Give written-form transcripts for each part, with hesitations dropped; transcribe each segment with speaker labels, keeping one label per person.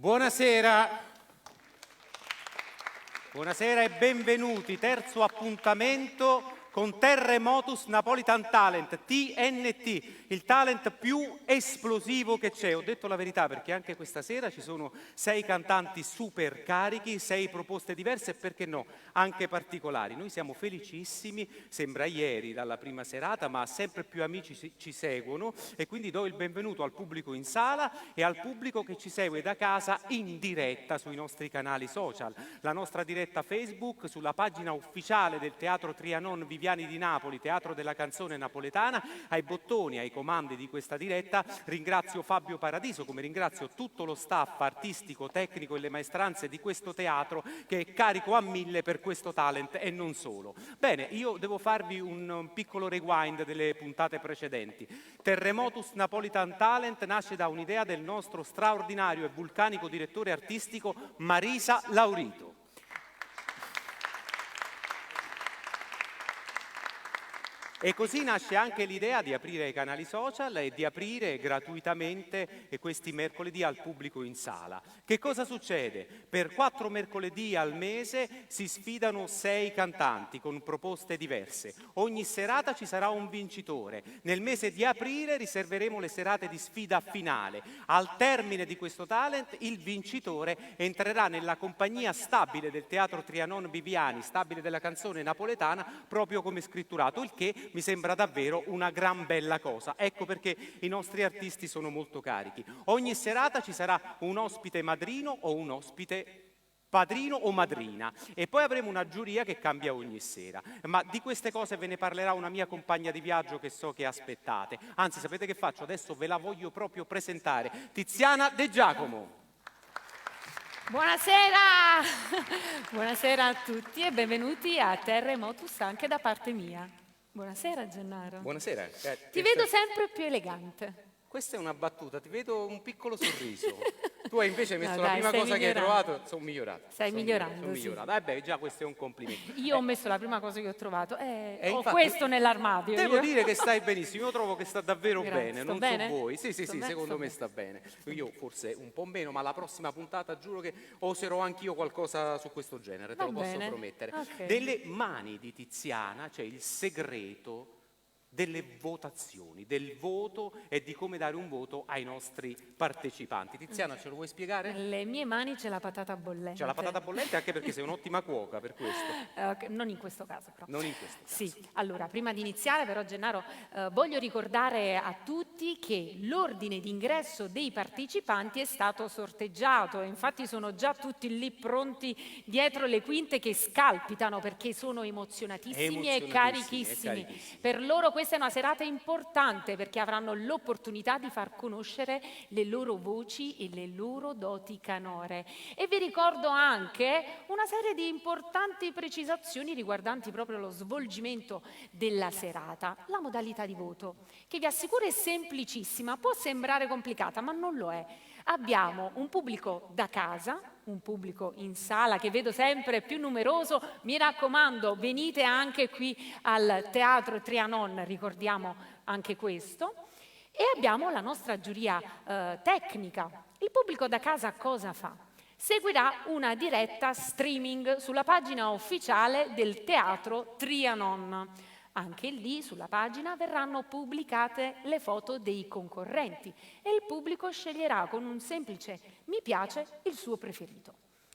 Speaker 1: Buonasera. Buonasera e benvenuti. Terzo appuntamento con Terremotus Napolitan Talent, TNT, il talent più esplosivo che c'è. Ho detto la verità perché anche questa sera ci sono 6 cantanti super carichi, 6 proposte diverse e perché no, anche particolari. Noi siamo felicissimi, sembra ieri dalla prima serata, ma sempre più amici ci seguono e quindi do il benvenuto al pubblico in sala e al pubblico che ci segue da casa in diretta sui nostri canali social. La nostra diretta Facebook, sulla pagina ufficiale del Teatro Trianon Viviani di Napoli, Teatro della Canzone Napoletana. Ai bottoni, ai comandi di questa diretta ringrazio Fabio Paradiso, come ringrazio tutto lo staff artistico, tecnico e le maestranze di questo teatro che è carico a 1000 per questo talent e non solo. Bene, io devo farvi un piccolo rewind delle puntate precedenti. Terremotus Napolitan Talent nasce da un'idea del nostro straordinario e vulcanico direttore artistico Marisa Laurito. E così nasce anche l'idea di aprire i canali social e di aprire gratuitamente questi mercoledì al pubblico in sala. Che cosa succede? Per 4 mercoledì al mese si sfidano 6 cantanti con proposte diverse. Ogni serata ci sarà un vincitore. Nel mese di aprile riserveremo le serate di sfida finale. Al termine di questo talent il vincitore entrerà nella compagnia stabile del Teatro Trianon Viviani, stabile della canzone napoletana, proprio come scritturato, il che mi sembra davvero una gran bella cosa. Ecco perché i nostri artisti sono molto carichi. Ogni serata ci sarà un ospite madrino o un ospite padrino o madrina e poi avremo una giuria che cambia ogni sera. Ma di queste cose ve ne parlerà una mia compagna di viaggio che so che aspettate. Anzi, sapete che faccio? Adesso ve la voglio proprio presentare. Tiziana De Giacomo.
Speaker 2: Buonasera! Buonasera a tutti e benvenuti a Terremotus anche da parte mia. Buonasera Gennaro.
Speaker 1: Buonasera.
Speaker 2: Ti vedo sempre più elegante.
Speaker 1: Questa è una battuta, ti vedo un piccolo sorriso. Tu invece hai messo
Speaker 2: No,
Speaker 1: la
Speaker 2: dai,
Speaker 1: prima cosa che hai
Speaker 2: migliorando.
Speaker 1: trovato, sono migliorato.
Speaker 2: Stai migliorando,
Speaker 1: Sono
Speaker 2: sì.
Speaker 1: migliorato. Beh, già questo è un complimento.
Speaker 2: Io ho messo la prima cosa che ho trovato. Ho
Speaker 1: infatti,
Speaker 2: questo nell'armadio.
Speaker 1: Devo
Speaker 2: io.
Speaker 1: dire che stai benissimo, io trovo che sta davvero
Speaker 2: Grazie.
Speaker 1: bene,
Speaker 2: Sto
Speaker 1: non
Speaker 2: bene?
Speaker 1: so voi. Sì,
Speaker 2: Sto bene?
Speaker 1: secondo
Speaker 2: Sto
Speaker 1: me
Speaker 2: bene.
Speaker 1: sta bene. Io forse un po' meno, ma la prossima puntata giuro che oserò anch'io qualcosa su questo genere, te
Speaker 2: Va
Speaker 1: lo posso
Speaker 2: bene.
Speaker 1: promettere.
Speaker 2: Ok.
Speaker 1: Nelle mani di Tiziana c'è il segreto delle votazioni, del voto e di come dare un voto ai nostri partecipanti. Tiziana, ce lo vuoi spiegare?
Speaker 2: Nelle mie mani c'è la patata bollente.
Speaker 1: C'è la patata bollente anche perché sei un'ottima cuoca, per questo.
Speaker 2: Non in questo caso però.
Speaker 1: Non in questo caso.
Speaker 2: Sì, allora prima di iniziare però Gennaro voglio ricordare a tutti che l'ordine d'ingresso dei partecipanti è stato sorteggiato e infatti sono già tutti lì pronti dietro le quinte che scalpitano perché sono emozionatissimi e carichissimi. Per loro questa è una serata importante perché avranno l'opportunità di far conoscere le loro voci e le loro doti canore. E vi ricordo anche una serie di importanti precisazioni riguardanti proprio lo svolgimento della serata, la modalità di voto, che vi assicuro è semplicissima, può sembrare complicata, ma non lo è. Abbiamo un pubblico da casa, un pubblico in sala che vedo sempre più numeroso, mi raccomando venite anche qui al Teatro Trianon, ricordiamo anche questo, e abbiamo la nostra giuria tecnica. Il pubblico da casa cosa fa? Seguirà una diretta streaming sulla pagina ufficiale del Teatro Trianon. Anche lì sulla pagina verranno pubblicate le foto dei concorrenti e il pubblico sceglierà con un semplice mi piace il suo preferito.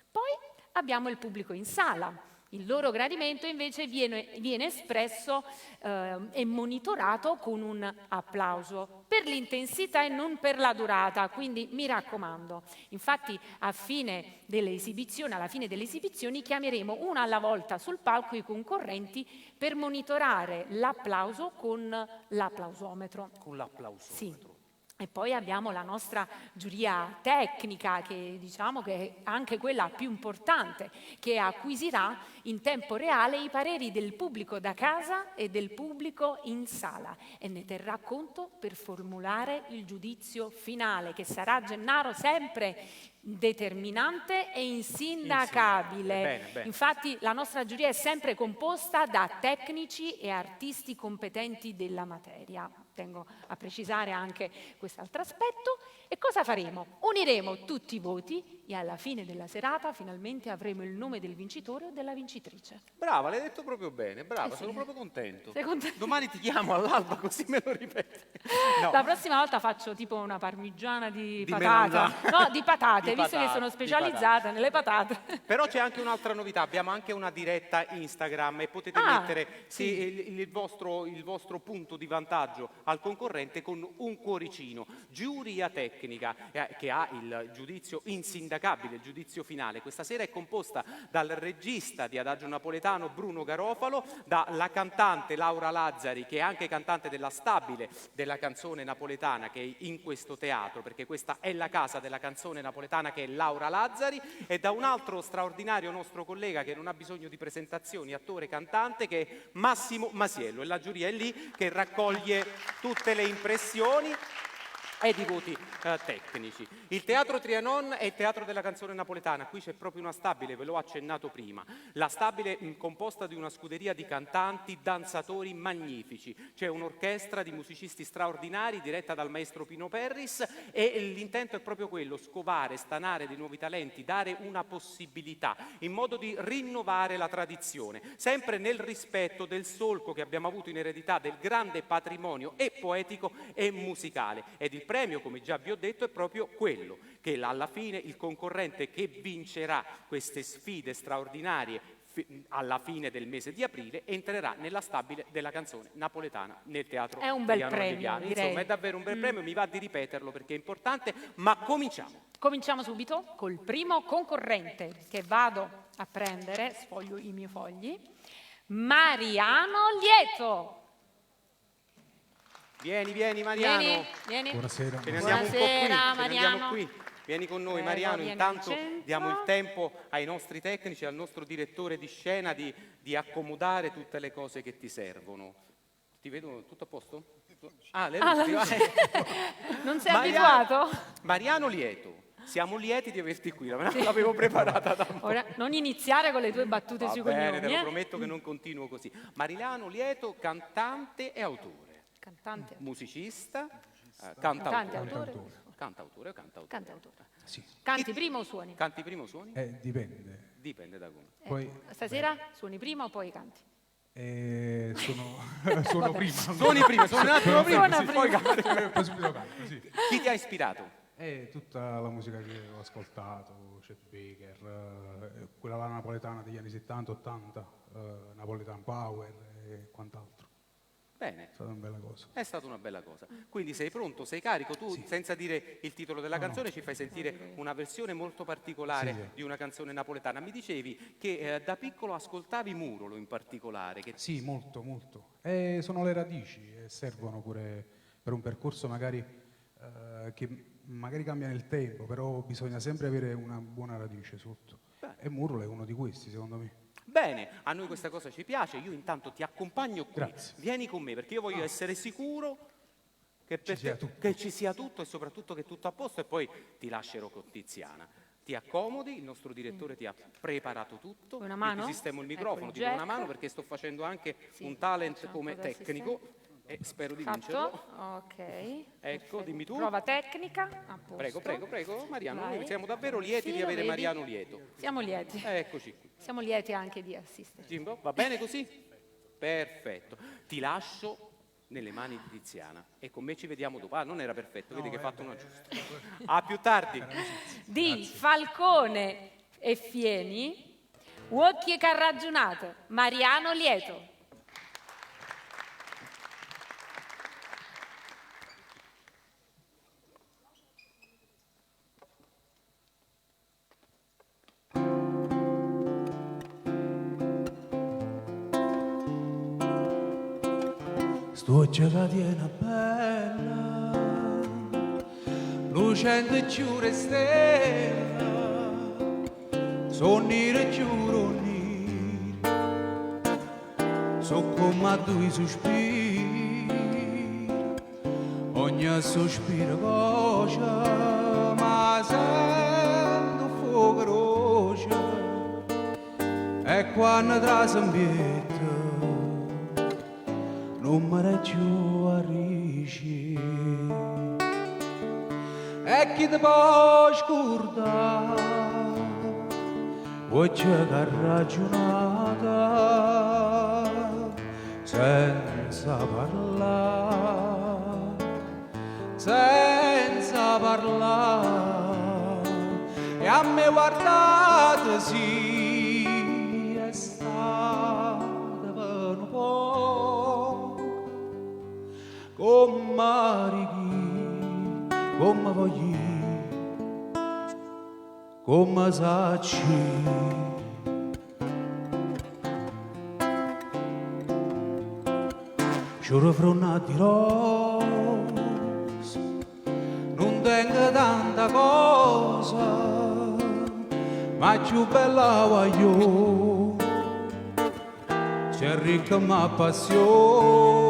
Speaker 2: Poi abbiamo il pubblico in sala. Il loro gradimento invece viene espresso e monitorato con un applauso per l'intensità e non per la durata, quindi mi raccomando. Infatti alla fine delle esibizioni chiameremo una alla volta sul palco i concorrenti per monitorare l'applauso con l'applausometro.
Speaker 1: Con l'applausometro.
Speaker 2: Sì. E poi abbiamo la nostra giuria tecnica, che diciamo che è anche quella più importante, che acquisirà in tempo reale i pareri del pubblico da casa e del pubblico in sala e ne terrà conto per formulare il giudizio finale, che sarà, Gennaro, sempre determinante e insindacabile.
Speaker 1: Bene.
Speaker 2: Infatti la nostra giuria è sempre composta da tecnici e artisti competenti della materia. Tengo a precisare anche quest'altro aspetto. E cosa faremo? Uniremo tutti i voti e alla fine della serata finalmente avremo il nome del vincitore o della vincitrice.
Speaker 1: Brava, l'hai detto proprio bene, brava,
Speaker 2: Sì.
Speaker 1: sono proprio contento.
Speaker 2: Sei contento?
Speaker 1: Domani ti chiamo all'alba così me lo ripeti. No.
Speaker 2: La prossima volta faccio tipo una parmigiana di
Speaker 1: melanzane.
Speaker 2: patata. No, di patate,
Speaker 1: Di
Speaker 2: visto che
Speaker 1: patate,
Speaker 2: sono
Speaker 1: di
Speaker 2: specializzata nelle patate.
Speaker 1: Però c'è anche un'altra novità, abbiamo anche una diretta Instagram e potete mettere il vostro punto di vantaggio al concorrente con un cuoricino. Giuria tecnica che ha il giudizio insindacabile, il giudizio finale. Questa sera è composta dal regista di Adagio Napoletano Bruno Garofalo, dalla cantante Laura Lazzari, che è anche cantante della stabile della canzone napoletana che è in questo teatro, perché questa è la casa della canzone napoletana, che è Laura Lazzari, e da un altro straordinario nostro collega che non ha bisogno di presentazioni, attore cantante, che è Massimo Masiello, e la giuria è lì che raccoglie tutte le impressioni ed i voti tecnici. Il Teatro Trianon è il teatro della canzone napoletana, qui c'è proprio una stabile, ve l'ho accennato prima, la stabile composta di una scuderia di cantanti, danzatori magnifici, c'è un'orchestra di musicisti straordinari diretta dal maestro Pino Perris, e l'intento è proprio quello, scovare, stanare dei nuovi talenti, dare una possibilità in modo di rinnovare la tradizione, sempre nel rispetto del solco che abbiamo avuto in eredità del grande patrimonio e poetico e musicale. Ed il premio, come già vi ho detto, è proprio quello, che alla fine il concorrente che vincerà queste sfide straordinarie alla fine del mese di aprile entrerà nella stabile della canzone napoletana nel teatro.
Speaker 2: È un bel
Speaker 1: Trianon
Speaker 2: premio,
Speaker 1: Viviani.
Speaker 2: direi.
Speaker 1: Insomma, è davvero un bel premio, mi va di ripeterlo perché è importante, ma cominciamo.
Speaker 2: Cominciamo subito col primo concorrente che vado a prendere, sfoglio i miei fogli, Mariano Lieto.
Speaker 1: Vieni Mariano.
Speaker 2: Vieni.
Speaker 3: Buonasera.
Speaker 1: Ce ne andiamo un po' qui,
Speaker 2: Buonasera,
Speaker 1: ce ne
Speaker 2: Mariano.
Speaker 1: andiamo qui. Vieni con noi Mariano,
Speaker 2: vieni
Speaker 1: intanto
Speaker 2: al centro.
Speaker 1: diamo il tempo ai nostri tecnici, al nostro direttore di scena di accomodare tutte le cose che ti servono. Ti vedo tutto a posto? Ah, le luci.
Speaker 2: Non sei abituato?
Speaker 1: Mariano Lieto, siamo lieti di averti qui, l'avevo preparata da un po'.
Speaker 2: Ora, non iniziare con le tue battute
Speaker 1: Va
Speaker 2: sui
Speaker 1: bene,
Speaker 2: cognomi.
Speaker 1: te lo prometto che non continuo così. Mariano Lieto, cantante e autore,
Speaker 2: Cantante.
Speaker 1: musicista,
Speaker 2: Cantante,
Speaker 1: cantautore.
Speaker 2: autore.
Speaker 1: Cantautore o cantautore?
Speaker 2: Cantautore.
Speaker 3: Sì,
Speaker 2: Canti prima o suoni?
Speaker 1: Canti prima o suoni?
Speaker 3: dipende.
Speaker 1: Dipende da come.
Speaker 3: Poi
Speaker 2: Stasera suoni prima o poi canti?
Speaker 3: suono prima.
Speaker 1: Suoni prima, suoni un attimo prima,
Speaker 2: Suona
Speaker 1: sì, poi
Speaker 2: prima.
Speaker 1: canti.
Speaker 3: Poi subito canto, sì.
Speaker 1: Chi ti ha ispirato?
Speaker 3: È tutta la musica che ho ascoltato, Chet Baker, quella là napoletana degli anni 70-80, Napoletan Power e quant'altro.
Speaker 1: Bene,
Speaker 3: È stata una bella cosa.
Speaker 1: è stata una bella cosa. Quindi sei pronto, sei carico? Tu, senza dire il titolo della canzone, ci fai sentire una versione molto particolare
Speaker 3: Sì.
Speaker 1: di una canzone napoletana. Mi dicevi che da piccolo ascoltavi Murolo in particolare. Che...
Speaker 3: Sì, molto, molto. E sono le radici e servono pure per un percorso magari che magari cambia nel tempo, però bisogna sempre avere una buona radice sotto. E Murolo è uno di questi, secondo me.
Speaker 1: Bene, a noi questa cosa ci piace, io intanto ti accompagno qui.
Speaker 3: Grazie.
Speaker 1: Vieni con me perché io voglio essere sicuro che, per
Speaker 3: Ci sia
Speaker 1: te-
Speaker 3: tutto.
Speaker 1: che ci sia tutto e soprattutto che è tutto a posto, e poi ti lascerò con Tiziana. Ti accomodi, il nostro direttore ti ha preparato tutto.
Speaker 2: Una mano?
Speaker 1: Io ti sistemo il
Speaker 2: Ecco
Speaker 1: microfono,
Speaker 2: il
Speaker 1: ti do una
Speaker 2: jack.
Speaker 1: mano perché sto facendo anche
Speaker 2: Sì,
Speaker 1: un talent
Speaker 2: faccio un
Speaker 1: come
Speaker 2: po' da
Speaker 1: tecnico e spero di
Speaker 2: Fatto?
Speaker 1: vincerlo.
Speaker 2: Ok.
Speaker 1: Ecco,
Speaker 2: Perfetto.
Speaker 1: dimmi tu.
Speaker 2: Prova tecnica. A posto.
Speaker 1: Prego, Mariano,
Speaker 2: Vai.
Speaker 1: noi siamo davvero lieti di
Speaker 2: Filo,
Speaker 1: avere
Speaker 2: vedi?
Speaker 1: Mariano Lieto.
Speaker 2: Siamo lieti.
Speaker 1: Eccoci qui.
Speaker 2: Siamo lieti anche di assisterti.
Speaker 1: Jimbo, va bene così? Perfetto. Ti lascio nelle mani di Tiziana e con me ci vediamo dopo. Ah, non era perfetto, vedi che hai fatto una giusta. A più tardi.
Speaker 2: Di Falcone e Fieni, Uocchi e Carragionato, Mariano Lieto.
Speaker 4: Sto gelatina bella, lucente giure stella, sono nere giuro neri, so come a due sospiri, ogni sospiro voce, ma se quando tra sambietta non mi reggo a rici e chi ti può scordare oggi che ragionata senza parlare e a me guardate sì è stata per un po' come righi come voglio come sacci giuro fronna di rosa non tengo tanta cosa ma più bella voglio c'è ricca ma passione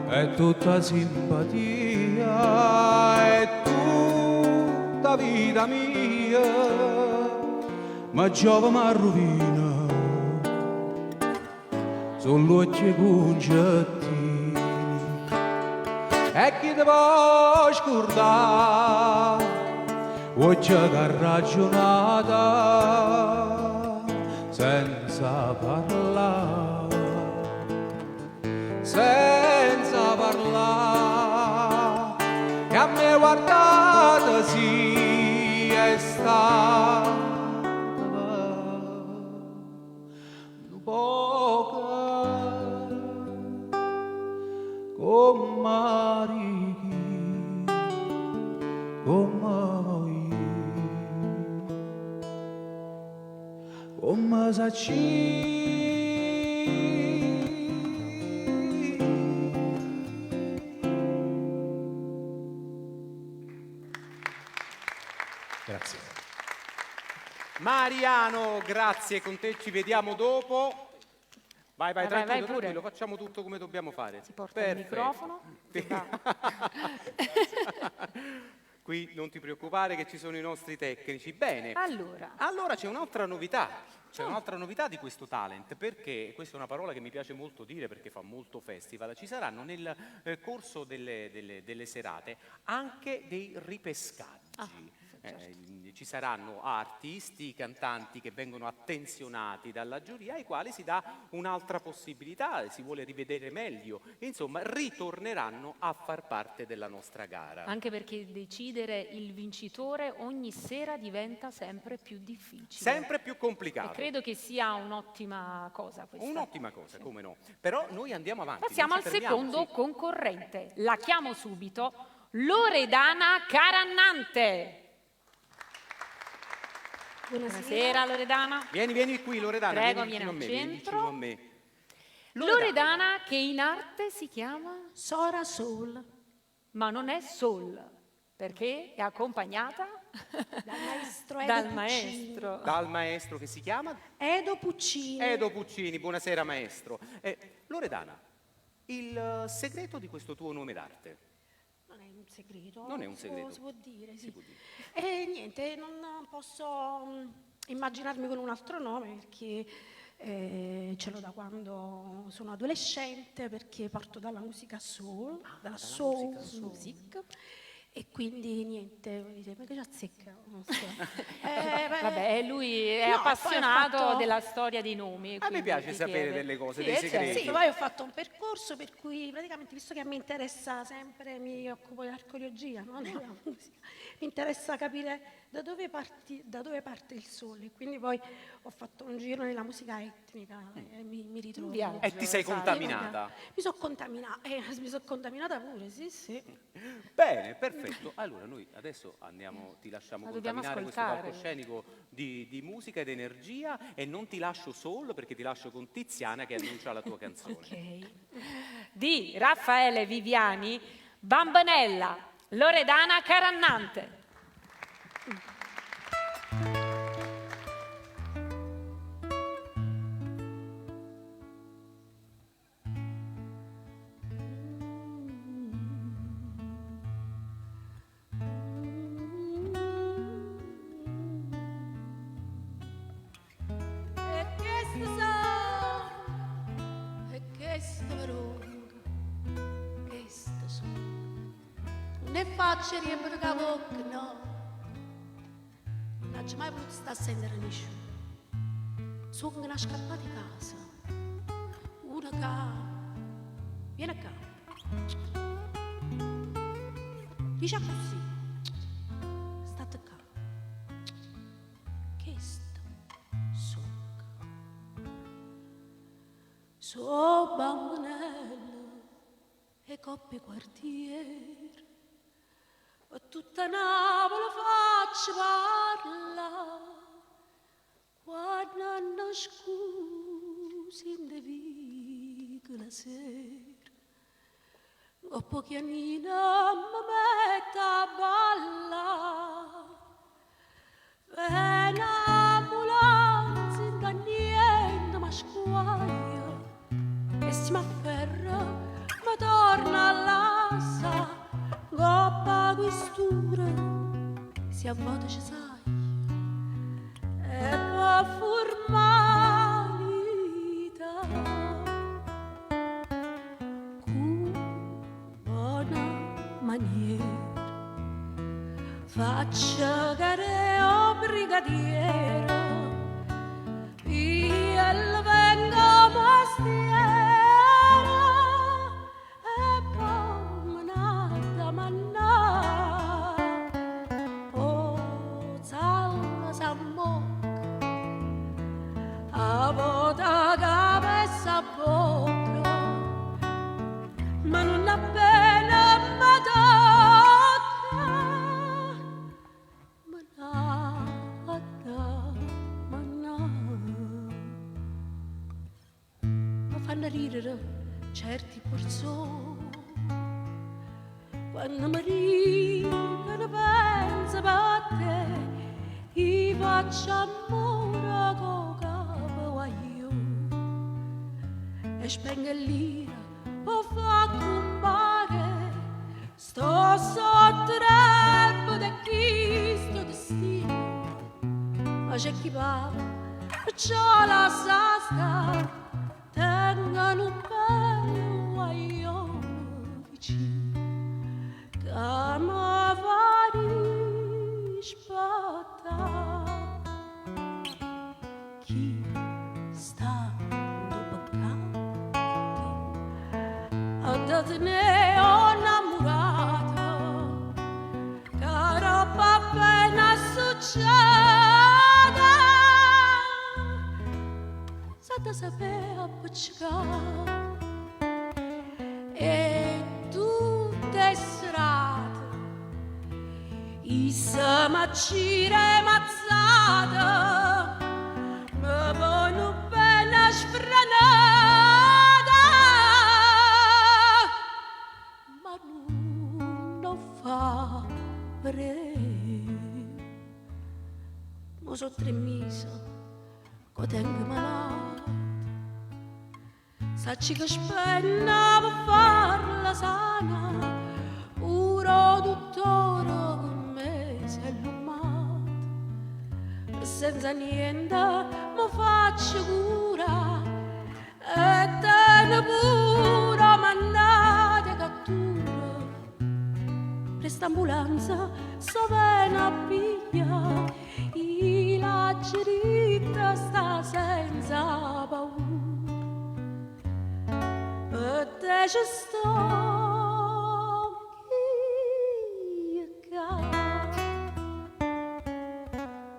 Speaker 4: è tutta simpatia è tutta vita mia ma giova ma rovina solo occhi concetti e chi ti può scordare oggi che ragionata senza parlare e a me guardate sì è stata come righi, come sacci. Grazie.
Speaker 1: Mariano, grazie, con te ci vediamo dopo. Vai, tranquillo,
Speaker 2: vai pure.
Speaker 1: tranquillo, facciamo tutto come dobbiamo fare.
Speaker 2: Si porta il microfono.
Speaker 1: Qui non ti preoccupare che ci sono i nostri tecnici. Bene.
Speaker 2: Allora
Speaker 1: C'è un'altra novità. C'è un'altra novità di questo talent, perché questa è una parola che mi piace molto dire perché fa molto festival. Ci saranno nel corso delle serate anche dei ripescaggi. Ci saranno artisti, cantanti che vengono attenzionati dalla giuria ai quali si dà un'altra possibilità, si vuole rivedere meglio, insomma ritorneranno a far parte della nostra gara.
Speaker 2: anche perché decidere il vincitore ogni sera diventa sempre più difficile.
Speaker 1: Sempre più complicato.
Speaker 2: E credo che sia un'ottima cosa questa.
Speaker 1: Un'ottima cosa, come no. Però noi andiamo avanti.
Speaker 2: Passiamo
Speaker 1: non
Speaker 2: al
Speaker 1: ci fermiamo,
Speaker 2: secondo
Speaker 1: sì.
Speaker 2: concorrente. La chiamo subito. Loredana Carannante. Buonasera Loredana.
Speaker 1: Vieni qui Loredana,
Speaker 2: Prego,
Speaker 1: vieni vicino
Speaker 2: vieni
Speaker 1: a
Speaker 2: al
Speaker 1: me, vieni
Speaker 2: centro.
Speaker 1: vicino a me.
Speaker 2: Loredana che in arte si chiama,
Speaker 5: Sora Soul,
Speaker 2: ma non è soul, perché è accompagnata
Speaker 5: dal maestro Edo
Speaker 2: dal
Speaker 5: Puccini.
Speaker 2: maestro.
Speaker 1: Dal maestro che si chiama
Speaker 5: Edo Puccini.
Speaker 1: Edo Puccini. Buonasera maestro. Loredana, il segreto di questo tuo nome d'arte?
Speaker 5: Non è un segreto.
Speaker 1: Non è un segreto.
Speaker 5: Si può dire, sì.
Speaker 1: Si può dire.
Speaker 5: E niente, non posso immaginarmi con un altro nome perché ce l'ho da quando sono adolescente, perché parto dalla musica soul, dalla soul music. E quindi niente, voi dite, ma che ci azzecca? Non so.
Speaker 2: Vabbè, lui è
Speaker 5: No, poi ho
Speaker 2: appassionato
Speaker 5: fatto-
Speaker 2: della storia dei nomi.
Speaker 1: A me
Speaker 2: quindi
Speaker 1: piace
Speaker 2: ti
Speaker 1: sapere
Speaker 2: chiede.
Speaker 1: delle cose,
Speaker 2: Sì,
Speaker 1: dei
Speaker 2: certo.
Speaker 1: segreti.
Speaker 5: Sì, poi ho fatto un percorso per cui praticamente, visto che a me interessa sempre, mi occupo di archeologia, no? Della musica, mi interessa capire da dove parte il sole. Quindi poi ho fatto un giro nella musica etnica e mi ritrovo.
Speaker 2: viaggio.
Speaker 1: E ti sei
Speaker 2: Sai.
Speaker 1: contaminata?
Speaker 5: Mi sono contaminata pure, sì.
Speaker 1: Bene, perfetto. Allora noi adesso andiamo, ti lasciamo
Speaker 2: Ma dobbiamo
Speaker 1: contaminare questo
Speaker 2: ascoltare.
Speaker 1: palcoscenico di musica ed energia e non ti lascio solo perché ti lascio con Tiziana che annuncia la tua canzone.
Speaker 5: Ok.
Speaker 2: Di Raffaele Viviani, Bambanella, Loredana Carannante.
Speaker 5: se faccio riempio di bocca, no. Non c'è mai voluto stare a sentire nessuno. Sono una scappata di casa. Una che viene qua. Dice così. State qua. Che sto? So bambinello e coppie quartiere. E tutta Napoli faccio parlare. Quando hanno scusi in de la sera, o pochi anni non mi metto a ballare. Un'ambulanza in da niente ma squaglia e si m'afferra, ma torna all'assa, coppa questura, si avvota ci sai. E per formalità con buona maniera faccia careo brigadiero via il vengo mastiera e poi manata mannà oh salva s'ammò a vota cabeza bocca, ma non appena mi tocca, mi fanno ridere certi persone, quando mi ridono penso a te, io faccio amore con e spengo l'ira o fa compare sto sottreppo da Cristo destino ma c'è chi va c'ho la sasta tengono un bello guaglione vicino che mi fa rispettare chi sta te ne ho innamorato che roba appena succede se te sapeva appiccicare e tutte strade i samacire mazzate mi vogliono bene sfrenate mo so 3 mesi che tengo malato sacci che spenna per farla sana uro dottore con me si è illuminato senza niente mi faccio cura e te ne pure mandate cattura questa ambulanza so bene a piglia e la gerita sta senza paura e te ci sto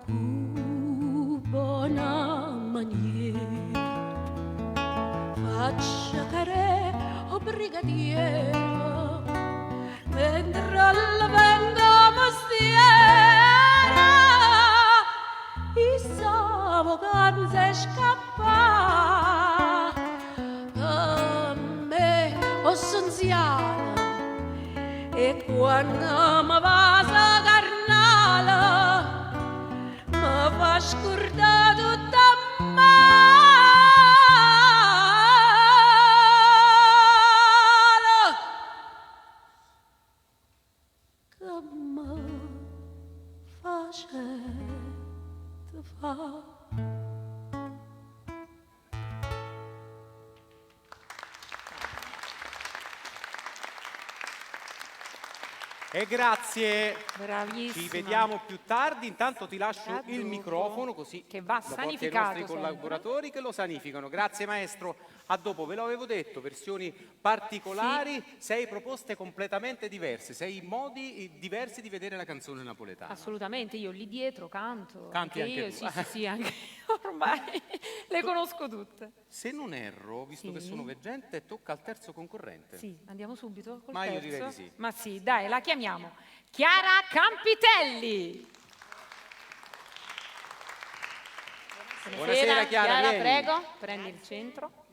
Speaker 5: con buona maniera faccia care o brigadiero mentre al vengo mestiera i savocanze scappa a me o sonziale e quando mi va a carnale mi fa scordare tutta
Speaker 1: E grazie.
Speaker 2: Bravissima.
Speaker 1: Ci vediamo più tardi. Intanto ti lascio
Speaker 2: A
Speaker 1: il
Speaker 2: dopo.
Speaker 1: microfono così
Speaker 2: Che va
Speaker 1: lo porti ai
Speaker 2: sanificato
Speaker 1: nostri
Speaker 2: sempre.
Speaker 1: collaboratori che lo sanificano. Grazie maestro. A dopo, ve lo avevo detto, versioni particolari, 6 proposte completamente diverse, 6 modi diversi di vedere la canzone napoletana.
Speaker 2: Assolutamente, io lì dietro canto.
Speaker 1: Canti anche
Speaker 2: io,
Speaker 1: tu.
Speaker 2: sì, anche ormai le conosco tutte.
Speaker 1: Se non erro, visto che
Speaker 2: Sì.
Speaker 1: sono veggente, tocca al terzo concorrente.
Speaker 2: Sì, andiamo subito col
Speaker 1: Ma io
Speaker 2: terzo?
Speaker 1: direi di sì.
Speaker 2: Ma sì, dai, la chiamiamo Chiara Campitelli.
Speaker 1: Buonasera Chiara, vieni.
Speaker 2: prego, prendi il centro.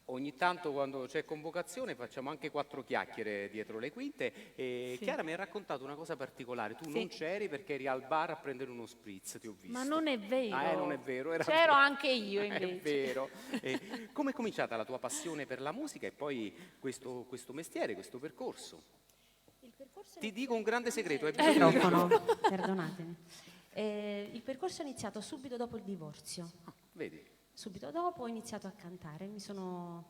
Speaker 1: Ogni tanto quando c'è convocazione facciamo anche 4 chiacchiere dietro le quinte e
Speaker 2: Sì.
Speaker 1: Chiara mi ha raccontato una cosa particolare, tu
Speaker 2: Sì.
Speaker 1: non c'eri perché eri al bar a prendere uno spritz, ti ho visto.
Speaker 2: Ma non è vero.
Speaker 1: Non è vero. Era
Speaker 2: C'ero
Speaker 1: vero.
Speaker 2: anche io invece.
Speaker 1: È vero. Come è cominciata la tua passione per la musica e poi questo mestiere, questo percorso?
Speaker 6: Il percorso
Speaker 1: Ti dico un grande segreto, hai bisogno di
Speaker 6: microfono, perdonatemi. Il percorso è iniziato subito dopo il divorzio.
Speaker 1: Vedi?
Speaker 6: Subito dopo ho iniziato a cantare, mi sono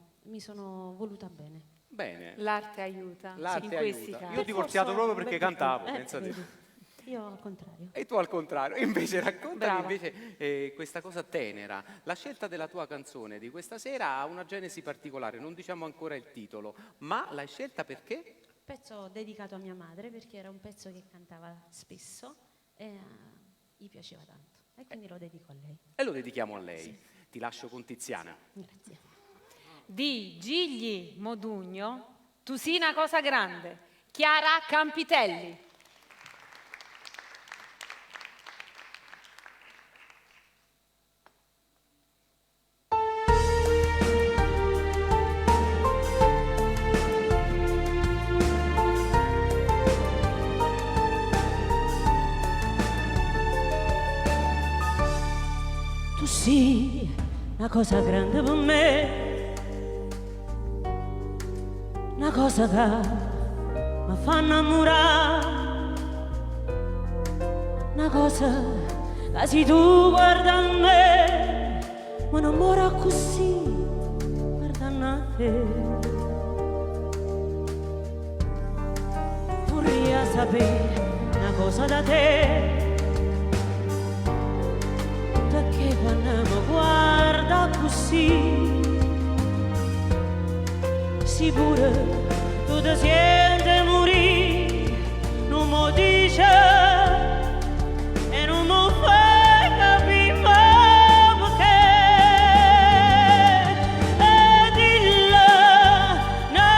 Speaker 6: voluta bene.
Speaker 1: Bene.
Speaker 2: L'arte aiuta
Speaker 1: L'arte
Speaker 2: in questi
Speaker 1: aiuta.
Speaker 2: casi.
Speaker 1: Io ho divorziato proprio perché cantavo,
Speaker 6: Eh,
Speaker 1: pensa te.
Speaker 6: vedi. Io al contrario.
Speaker 1: E tu al contrario, invece raccontami
Speaker 2: Brava.
Speaker 1: invece questa cosa tenera. La scelta della tua canzone di questa sera ha una genesi particolare, non diciamo ancora il titolo, ma l'hai scelta perché?
Speaker 6: Pezzo dedicato a mia madre perché era un pezzo che cantava spesso e gli piaceva tanto e quindi lo dedico a lei.
Speaker 1: E lo dedichiamo a lei. Ti lascio con Tiziana.
Speaker 6: Grazie.
Speaker 2: Di Gigli Modugno, tu sei una cosa grande. Chiara Campitelli.
Speaker 6: Tu sei una cosa grande per me, una cosa che mi fa innamorare, una cosa che se tu guarda a me mi innamora così, guardando a te. Vorrei sapere una cosa da te, perché quando mi guarda così, sicuro tu ti senti morire, non mi dice e non mi fai capire perché. E dillo, una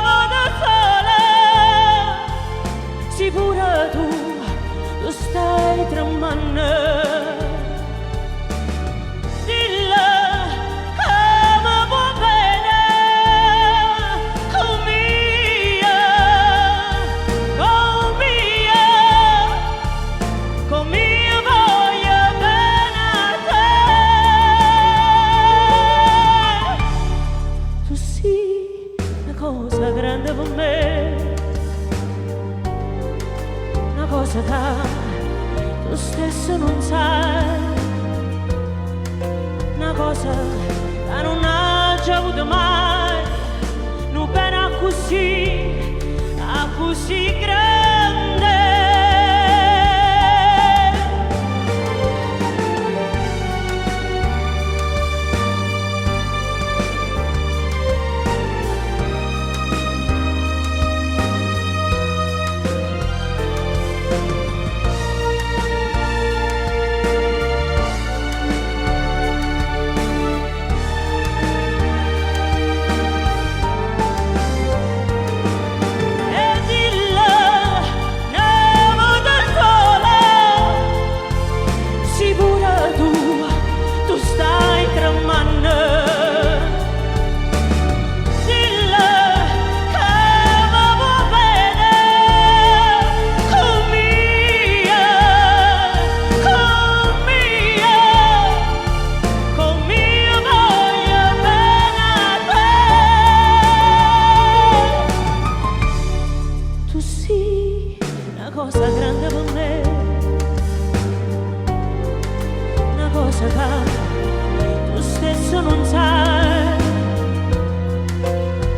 Speaker 6: volta sola, sicuro tu stai tremando. Cosa che tu stesso non sai, una cosa che non hai già avuto mai, non pena così grande.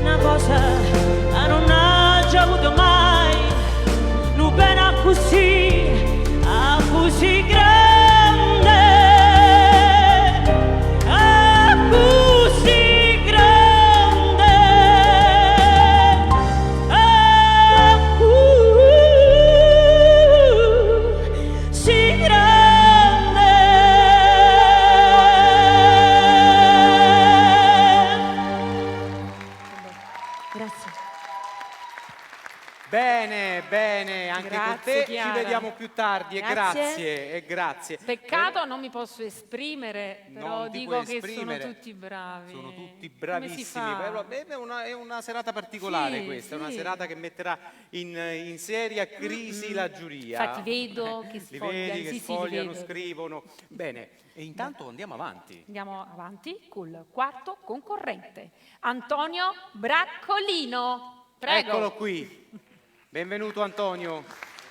Speaker 6: Una cosa che non ha già avuto mai,
Speaker 1: Bene, bene, anche con
Speaker 2: Grazie,
Speaker 1: te
Speaker 2: Chiara.
Speaker 1: ci vediamo più tardi e
Speaker 2: Grazie.
Speaker 1: grazie, e grazie.
Speaker 2: Peccato non mi posso esprimere, però
Speaker 1: Non ti
Speaker 2: dico
Speaker 1: puoi
Speaker 2: che
Speaker 1: esprimere.
Speaker 2: sono tutti bravi.
Speaker 1: Sono tutti
Speaker 2: Come si
Speaker 1: bravissimi.
Speaker 2: fa?
Speaker 1: È una serata particolare
Speaker 2: Sì,
Speaker 1: questa, è una
Speaker 2: sì.
Speaker 1: serata che metterà in seria crisi la giuria.
Speaker 2: Infatti vedo che
Speaker 1: Li
Speaker 2: sfogliano.
Speaker 1: vedi che
Speaker 2: Sì, sì, li
Speaker 1: sfogliano,
Speaker 2: vedo.
Speaker 1: scrivono. Bene, e intanto andiamo avanti.
Speaker 2: Andiamo avanti col quarto concorrente, Antonio Braccolino. Prego.
Speaker 1: Eccolo qui. Benvenuto Antonio.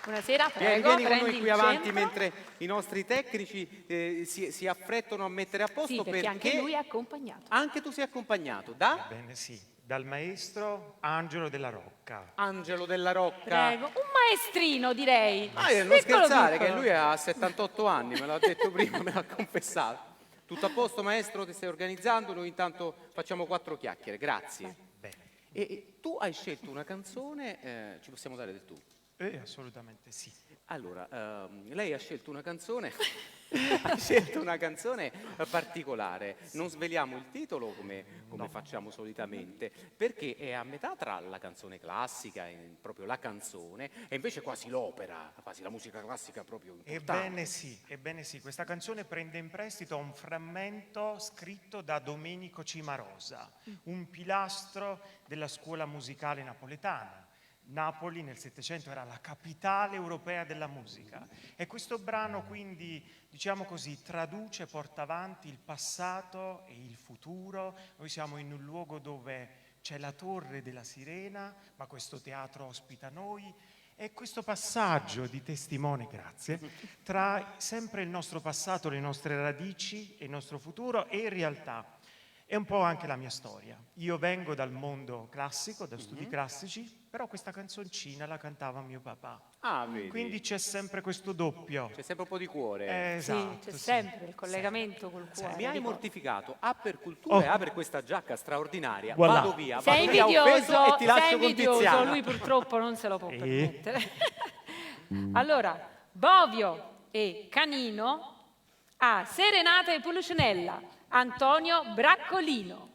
Speaker 2: Buonasera,
Speaker 1: Vieni,
Speaker 2: prego.
Speaker 1: vieni con
Speaker 2: prendi
Speaker 1: noi
Speaker 2: il
Speaker 1: qui avanti
Speaker 2: centro.
Speaker 1: mentre i nostri tecnici si affrettano a mettere a posto
Speaker 2: Sì, perché anche lui è accompagnato.
Speaker 1: anche tu sei accompagnato da
Speaker 7: Bene, sì, dal maestro Angelo della Rocca.
Speaker 1: Angelo della Rocca.
Speaker 2: Prego. Un maestrino, direi.
Speaker 1: Ah, non
Speaker 2: Piccolo,
Speaker 1: scherzare,
Speaker 2: piccolo.
Speaker 1: che lui ha 78 anni, me l'ha detto prima, me l'ha confessato. Tutto a posto, maestro, ti stai organizzando? Noi intanto facciamo 4 chiacchiere, grazie.
Speaker 7: Bene,
Speaker 1: E tu hai scelto una canzone, ci possiamo dare del tu?
Speaker 7: assolutamente sì.
Speaker 1: Allora, lei ha scelto una canzone, ha scelto una canzone particolare. Non sveliamo il titolo come facciamo solitamente, perché è a metà tra la canzone classica, proprio la canzone, e invece quasi l'opera, quasi la musica classica proprio importante.
Speaker 7: Ebbene sì, questa canzone prende in prestito un frammento scritto da Domenico Cimarosa, un pilastro della scuola musicale napoletana. Napoli nel Settecento era la capitale europea della musica e questo brano quindi, diciamo così, traduce, porta avanti il passato e il futuro. Noi siamo in un luogo dove c'è la Torre della Sirena, ma questo teatro ospita noi. E questo passaggio di testimone, grazie, tra sempre il nostro passato, le nostre radici e il nostro futuro e in realtà è un po' anche la mia storia. Io vengo dal mondo classico, da studi classici, però questa canzoncina la cantava mio papà.
Speaker 1: Ah, vedi.
Speaker 7: Quindi c'è sempre questo doppio.
Speaker 1: C'è sempre un po' di cuore.
Speaker 7: Esatto,
Speaker 2: Sì, c'è
Speaker 7: sì.
Speaker 2: sempre il collegamento col cuore.
Speaker 1: Mi hai
Speaker 2: dico.
Speaker 1: mortificato, per cultura
Speaker 7: Oh.
Speaker 1: e per questa giacca straordinaria.
Speaker 7: Voilà.
Speaker 1: Vado via,
Speaker 2: Sei
Speaker 1: vado via offeso
Speaker 2: invidioso,
Speaker 1: e ti lascio
Speaker 2: sei
Speaker 1: con
Speaker 2: invidioso,
Speaker 1: Tiziana.
Speaker 2: lui purtroppo non se lo può permettere. Allora, Bovio e Canino a Serenata e Pulcinella, Antonio Braccolino.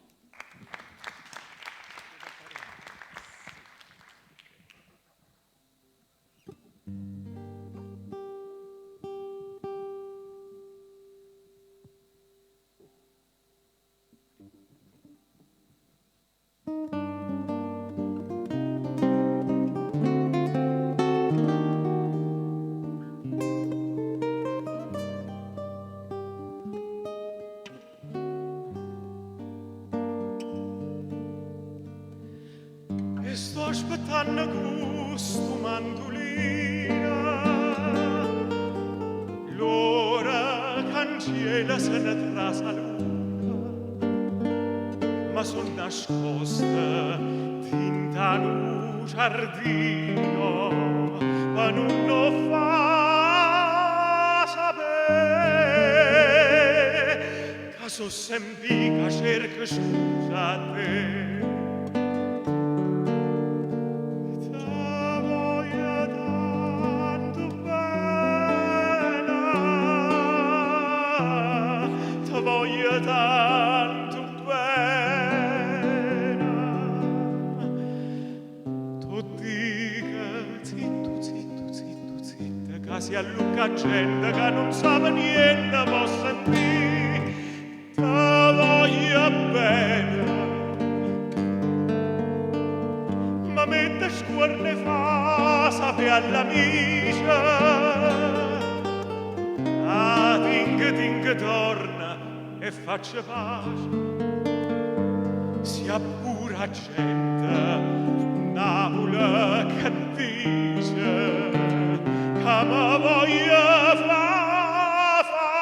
Speaker 7: E sto aspettando questo mandolina, l'ora cantiela se ne trasa lunga, ma son nascosta tinta un giardino, ma non lo fa sapere, caso semplica cerca scusate. Tanto bene, tu dica zitto, zitto, zitto, zitto, che si allucca gente che non sa niente, può sentire, te voglio bene, ma mette scuorne fa, sapere all'amici, ting torna e faccia pace, sia pura gente, Napoli che dice, che mi voglia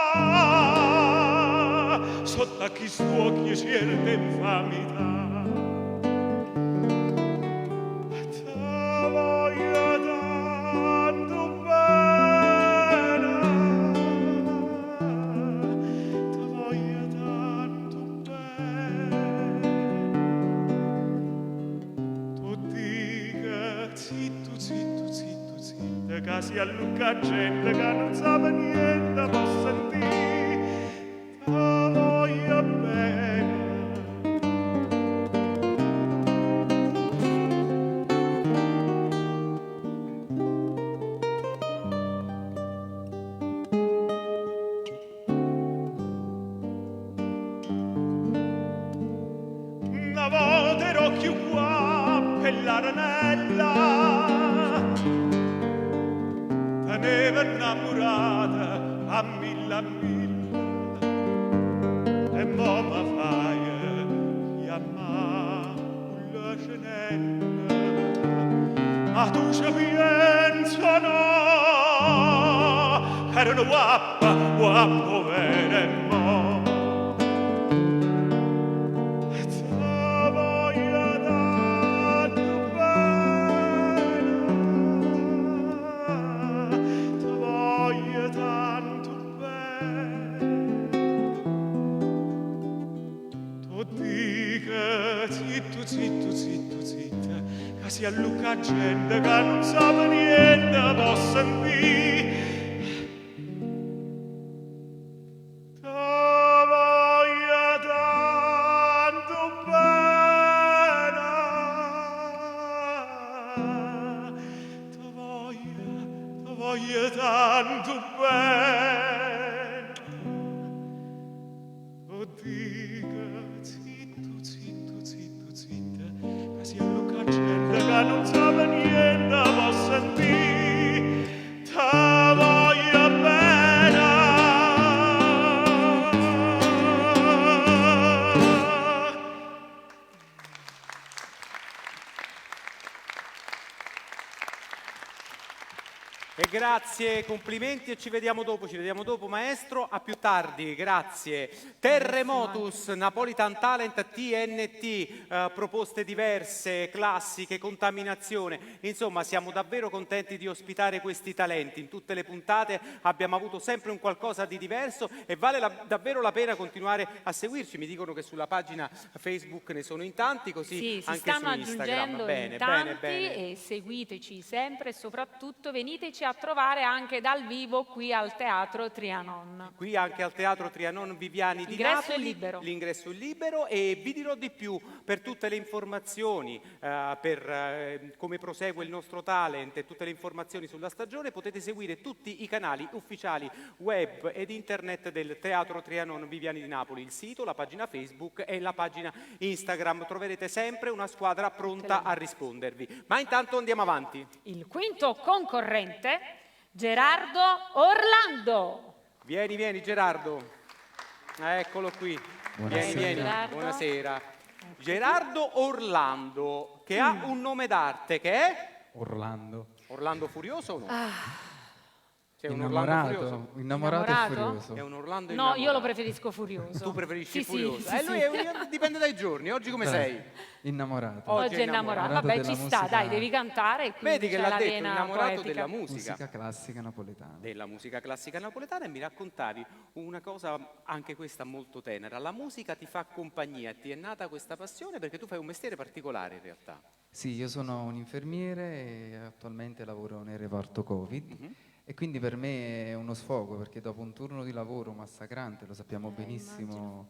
Speaker 7: fa, sotto a chi stuocchi certe infamità. Che si allucca gente che non sa niente, può sentire, te voglio bene. dell'arenella, teneva innamorata a mille, e mo' mi fai chiamare la cenella, ma tu ci pensa no, che era una guappa vera e mo'. Zitto, che si allucca gente che non sa niente, può sentire. Ti voglio tanto bene, ti voglio tanto bene. Tu dica, zitto, che si allucca gente che non sa niente, può sentire, ti voglio bene.
Speaker 1: E grazie, complimenti e ci vediamo dopo maestro, a più tardi, grazie. Terremotus, Napolitan Talent, TNT, proposte diverse, classiche, contaminazione, insomma siamo davvero contenti di ospitare questi talenti, in tutte le puntate abbiamo avuto sempre un qualcosa di diverso e vale davvero la pena continuare a seguirci, mi dicono che sulla pagina Facebook ne sono in tanti, così
Speaker 2: Sì, si
Speaker 1: anche
Speaker 2: stanno
Speaker 1: su Instagram.
Speaker 2: aggiungendo
Speaker 1: Bene,
Speaker 2: in tanti
Speaker 1: bene.
Speaker 2: e seguiteci sempre e soprattutto veniteci a trovare anche dal vivo qui al Teatro Trianon.
Speaker 1: Qui anche al Teatro Trianon Viviani di
Speaker 2: L'ingresso
Speaker 1: Napoli.
Speaker 2: è libero.
Speaker 1: L'ingresso è libero e vi dirò di più per tutte le informazioni, per come prosegue il nostro talent e tutte le informazioni sulla stagione potete seguire tutti i canali ufficiali web ed internet del Teatro Trianon Viviani di Napoli, il sito, la pagina Facebook e la pagina Instagram. Troverete sempre una squadra pronta a rispondervi. Ma intanto andiamo avanti.
Speaker 2: Il quinto concorrente, Gerardo Orlando.
Speaker 1: Vieni Gerardo. Eccolo qui.
Speaker 3: Buonasera.
Speaker 1: Vieni.
Speaker 2: Gerardo.
Speaker 1: Buonasera. Gerardo Orlando, che ha un nome d'arte che è?
Speaker 3: Orlando.
Speaker 1: Orlando Furioso o no? C'è un
Speaker 3: Innamorato,
Speaker 1: Orlando
Speaker 3: innamorato e
Speaker 2: Innamorato?
Speaker 3: furioso.
Speaker 1: È un Orlando
Speaker 2: No,
Speaker 1: innamorato.
Speaker 2: io lo preferisco furioso.
Speaker 1: Tu preferisci
Speaker 2: Sì,
Speaker 1: Furioso?
Speaker 2: sì,
Speaker 1: Lui dipende dai giorni. Oggi come
Speaker 3: Beh,
Speaker 1: sei?
Speaker 3: Innamorato.
Speaker 1: Oggi
Speaker 2: Oggi
Speaker 1: è
Speaker 2: è innamorato.
Speaker 3: innamorato
Speaker 2: Vabbè,
Speaker 3: della
Speaker 2: ci sta,
Speaker 3: musica.
Speaker 2: dai, devi cantare. E quindi
Speaker 1: Vedi che
Speaker 2: c'è
Speaker 1: l'ha
Speaker 2: la
Speaker 1: detto,
Speaker 2: vena
Speaker 1: innamorato
Speaker 2: poetica.
Speaker 1: della musica.
Speaker 3: Musica classica napoletana.
Speaker 1: Della musica classica napoletana e mi raccontavi una cosa anche questa molto tenera. La musica ti fa compagnia, ti è nata questa passione perché tu fai un mestiere particolare in realtà.
Speaker 3: Sì, io sono un infermiere e attualmente lavoro nel reparto Covid e quindi per me è uno sfogo perché dopo un turno di lavoro massacrante, lo sappiamo benissimo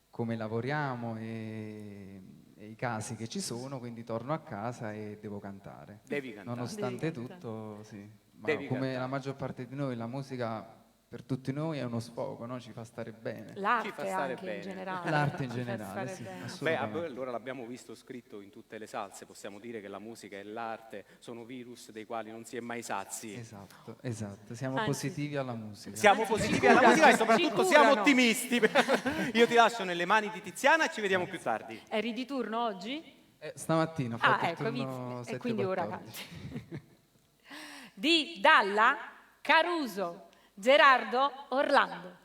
Speaker 3: come lavoriamo e i casi che ci sono, quindi torno a casa e devo cantare.
Speaker 1: Devi cantare.
Speaker 3: Nonostante
Speaker 2: Devi cantare.
Speaker 3: tutto, sì. Ma
Speaker 1: Devi
Speaker 3: come
Speaker 1: cantare.
Speaker 3: la maggior parte di noi, la musica per tutti noi è uno sfogo, no? Ci fa stare bene.
Speaker 1: Ci
Speaker 2: L'arte
Speaker 1: fa stare
Speaker 2: anche
Speaker 1: bene.
Speaker 2: in generale.
Speaker 3: L'arte in
Speaker 2: Ci fa
Speaker 3: generale,
Speaker 2: stare
Speaker 3: sì,
Speaker 2: bene.
Speaker 3: assolutamente.
Speaker 1: Allora l'abbiamo visto scritto in tutte le salse, possiamo dire che la musica e l'arte sono virus dei quali non si è mai sazi.
Speaker 3: Esatto, siamo
Speaker 2: Anzi,
Speaker 3: positivi alla musica.
Speaker 1: Siamo
Speaker 2: Anzi,
Speaker 1: positivi
Speaker 2: ci
Speaker 1: alla
Speaker 2: curano,
Speaker 1: musica e
Speaker 2: ci
Speaker 1: soprattutto siamo
Speaker 2: curano.
Speaker 1: ottimisti. Io ti lascio nelle mani di Tiziana e ci vediamo più tardi.
Speaker 2: Eri di turno oggi?
Speaker 3: Stamattina ho fatto il
Speaker 2: Ecco,
Speaker 3: turno
Speaker 2: e quindi ora
Speaker 3: 7-14.
Speaker 2: canti. Di Dalla Caruso, Gerardo Orlando.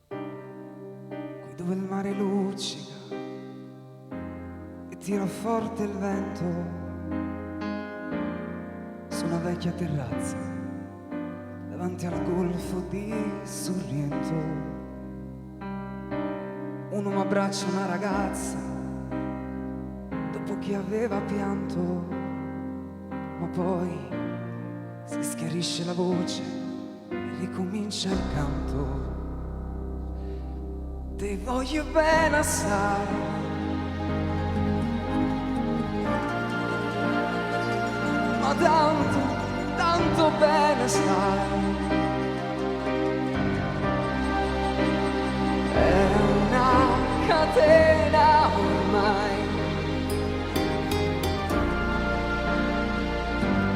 Speaker 4: Qui dove il mare luccica e tira forte il vento, su una vecchia terrazza davanti al golfo di Sorrento, un uomo abbraccia una ragazza dopo che aveva pianto, ma poi si schiarisce la voce e ricomincia il canto. Ti voglio bene assai, ma tanto, tanto bene sai. È una catena ormai,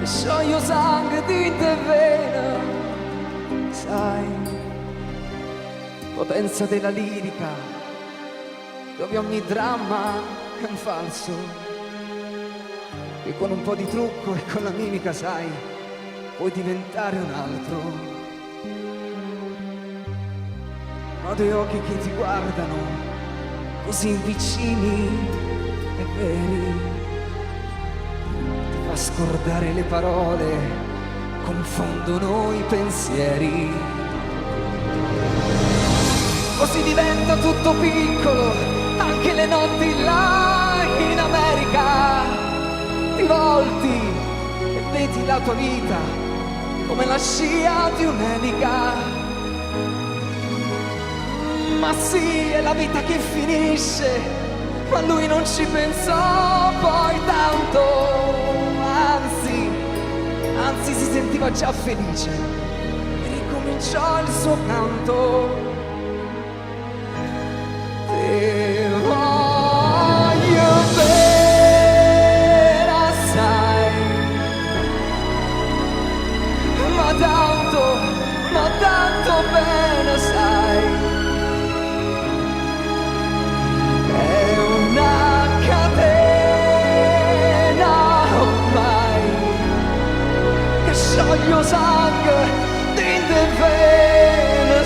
Speaker 4: e scioglie sangue di te vena, sai. Potenza della lirica, dove ogni dramma è un falso, e con un po' di trucco e con la mimica, sai, puoi diventare un altro. Ma due occhi che ti guardano così vicini e veri, ti fa scordare le parole, confondono i pensieri. Così diventa tutto piccolo, anche le notti là in America. Ti volti e vedi la tua vita come la scia di un'elica. Ma sì, è la vita che finisce, ma lui non ci pensò poi tanto. Anzi si sentiva già felice e ricominciò il suo canto. Te voglio bene assai, ma tanto bene sai. È una catena ormai che scioglie sangue di te vene,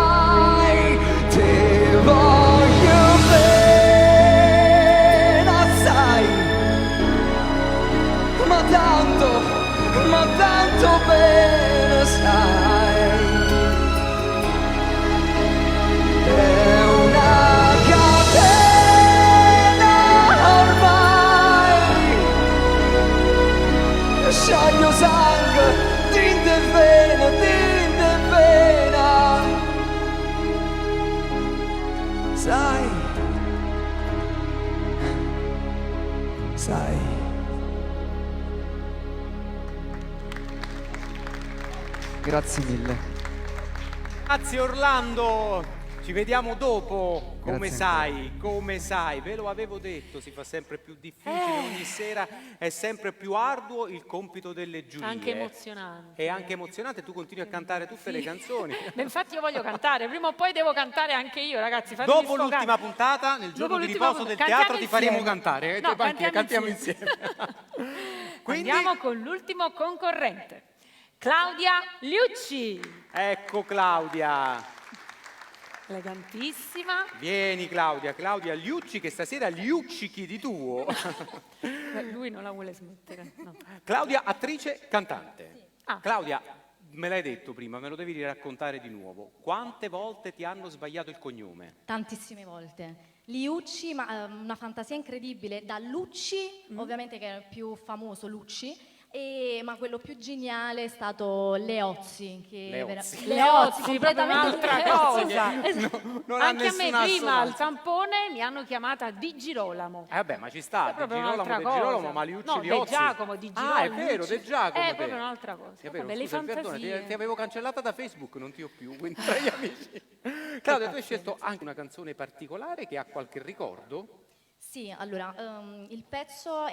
Speaker 4: sai. Ti voglio bene assai, ma tanto bene sai. È una catena ormai, scioglie sangue, tinte vena, sai, sai. Grazie mille.
Speaker 1: Grazie Orlando, ci vediamo dopo.
Speaker 4: Grazie
Speaker 1: Come sai, ve lo avevo detto, si fa sempre più difficile, ogni sera è sempre più arduo il compito delle giurie.
Speaker 2: Anche emozionante.
Speaker 1: È anche emozionante, tu continui a cantare tutte le canzoni.
Speaker 2: Beh, infatti io voglio cantare, prima o poi devo cantare anche io, ragazzi. Fatemi
Speaker 1: Dopo
Speaker 2: sfogare.
Speaker 1: l'ultima puntata, nel giorno
Speaker 2: Dopo
Speaker 1: di
Speaker 2: l'ultima
Speaker 1: riposo del
Speaker 2: puntata,
Speaker 1: teatro, ti
Speaker 2: cantiamo
Speaker 1: faremo
Speaker 2: insieme.
Speaker 1: cantare.
Speaker 2: No,
Speaker 1: Cantiamo insieme. Quindi,
Speaker 2: Andiamo con l'ultimo concorrente, Claudia Liucci.
Speaker 1: ecco Claudia.
Speaker 2: Elegantissima.
Speaker 1: Vieni Claudia Liucci che stasera liuccichi di tuo.
Speaker 2: Beh, lui non la vuole smettere. No.
Speaker 1: Claudia, attrice, cantante.
Speaker 2: Ah.
Speaker 1: Claudia, me l'hai detto prima, me lo devi raccontare di nuovo. Quante volte ti hanno sbagliato il cognome?
Speaker 8: Tantissime volte. Liucci, ma una fantasia incredibile, da Lucci, ovviamente che è il più famoso Lucci, ma quello più geniale è stato Leozzi.
Speaker 1: Leozzi.
Speaker 2: Leozzi, proprio
Speaker 8: completamente
Speaker 2: un'altra
Speaker 8: diverso.
Speaker 2: cosa.
Speaker 1: Non ha
Speaker 2: Anche a me
Speaker 1: nessuna
Speaker 2: prima al
Speaker 1: assonanza.
Speaker 2: tampone mi hanno chiamata Di Girolamo.
Speaker 1: Vabbè, ma ci sta,
Speaker 2: È
Speaker 1: Di
Speaker 2: proprio
Speaker 1: Girolamo,
Speaker 2: un'altra
Speaker 1: De
Speaker 2: cosa.
Speaker 1: Girolamo, ma Liucci,
Speaker 2: No, De
Speaker 1: Liozzi.
Speaker 2: Giacomo, Di Girolamo.
Speaker 1: Ah, è vero,
Speaker 2: Liucci.
Speaker 1: De Giacomo.
Speaker 2: È
Speaker 1: te.
Speaker 2: proprio un'altra cosa.
Speaker 1: È vero,
Speaker 2: Vabbè, le
Speaker 1: scusa, perdona,
Speaker 2: fantasie.
Speaker 1: ti avevo cancellata da Facebook, non ti ho più, quindi tra gli amici. Claudia, tu hai scelto anche una canzone particolare che ha qualche ricordo?
Speaker 8: Sì, allora, il pezzo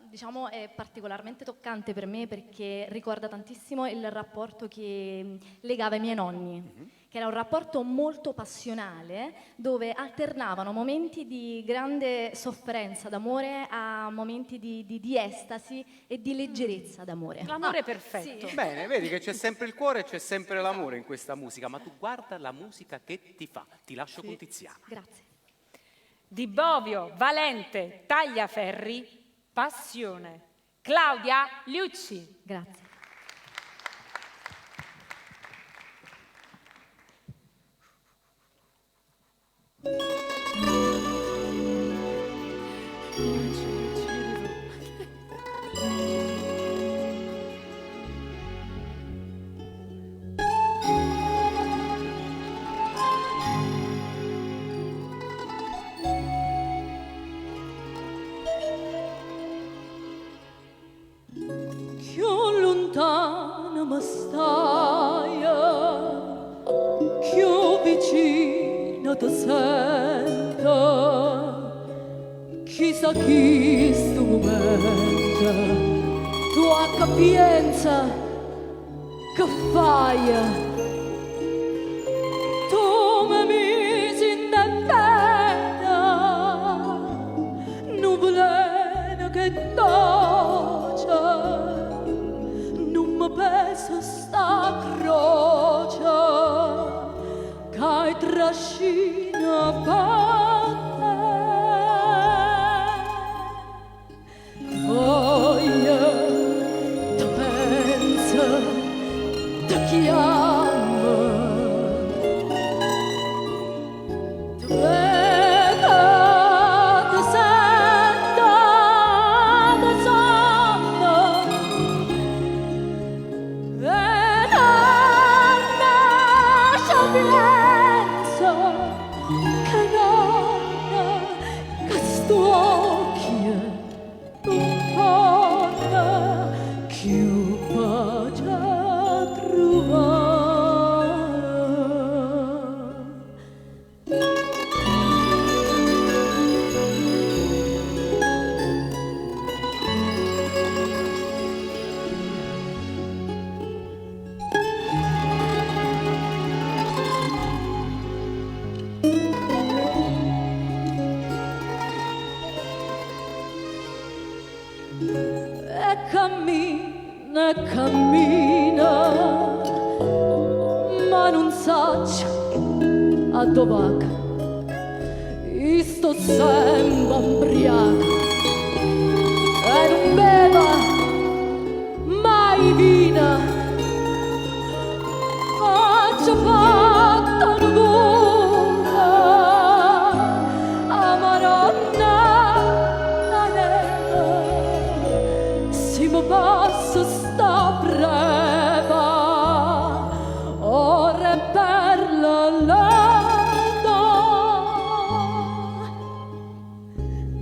Speaker 8: diciamo, è particolarmente toccante per me perché ricorda tantissimo il rapporto che legava i miei nonni, che era un rapporto molto passionale dove alternavano momenti di grande sofferenza d'amore a momenti di estasi e di leggerezza d'amore.
Speaker 2: L'amore perfetto.
Speaker 8: Sì.
Speaker 1: Bene, vedi che c'è sempre il cuore e c'è sempre l'amore in questa musica, ma tu guarda la musica che ti fa. Ti lascio con Tiziano.
Speaker 8: Grazie.
Speaker 2: Di Bovio, Valente, Tagliaferri, Passione. Claudia Liucci.
Speaker 8: Grazie.
Speaker 6: ma stai più vicino ti sento, chissà chi sto momento, tua capienza che fai, tu mi misi in pena, nuvolena che dolce, non mi pesa sta croce, che trascina per te. Poi ti pensa, ti chiama, ti vede, ti sente, ti sente, e non lascia pensa che non, che sto occhio non porta più pace a trovare. E cammina, e cammina, ma non saggio a dove va. Io sto sempre ubriaca e non beva mai vino. Faccio fatta nuvola, amaronna, la neve, si mi passa sta breva, ora per la landa.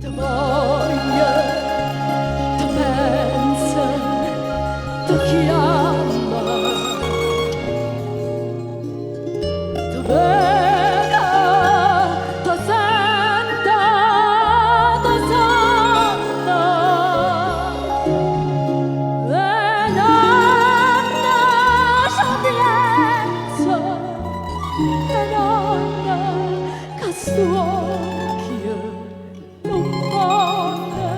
Speaker 6: Ti voglio, ti pensa, ti chiama, ti vede, ti sente, ti sente, e non lascia pensa che non, che sto occhio non porta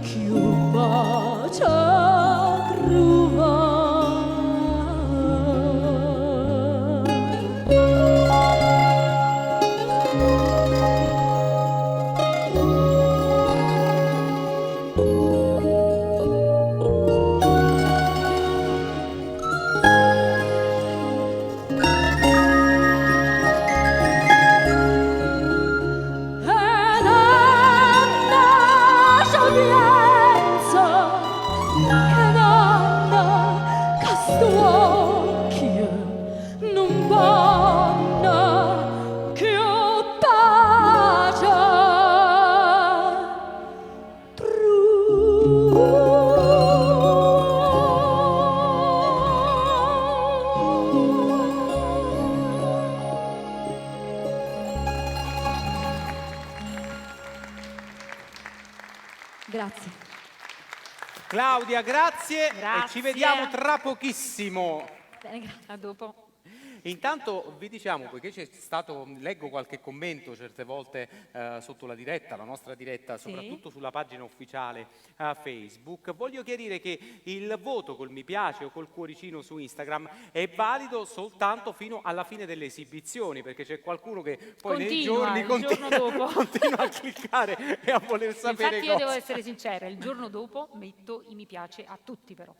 Speaker 6: più pace a trovare. E non lascia pensa che non, che sto occhio non porta più pace a Grazie.
Speaker 1: Claudia, grazie, e
Speaker 2: Grazie.
Speaker 1: ci vediamo tra pochissimo.
Speaker 8: Bene, grazie.
Speaker 2: A dopo.
Speaker 1: Intanto vi diciamo, poiché c'è stato, leggo qualche commento certe volte sotto la diretta, la nostra diretta, soprattutto sulla pagina ufficiale Facebook, voglio chiarire che il voto col mi piace o col cuoricino su Instagram è valido soltanto fino alla fine delle esibizioni, perché c'è qualcuno che poi nei giorni
Speaker 2: Il giorno dopo.
Speaker 1: continua a cliccare e a voler sapere
Speaker 2: Infatti io devo
Speaker 1: cose.
Speaker 2: essere sincera, il giorno dopo metto i mi piace a tutti però.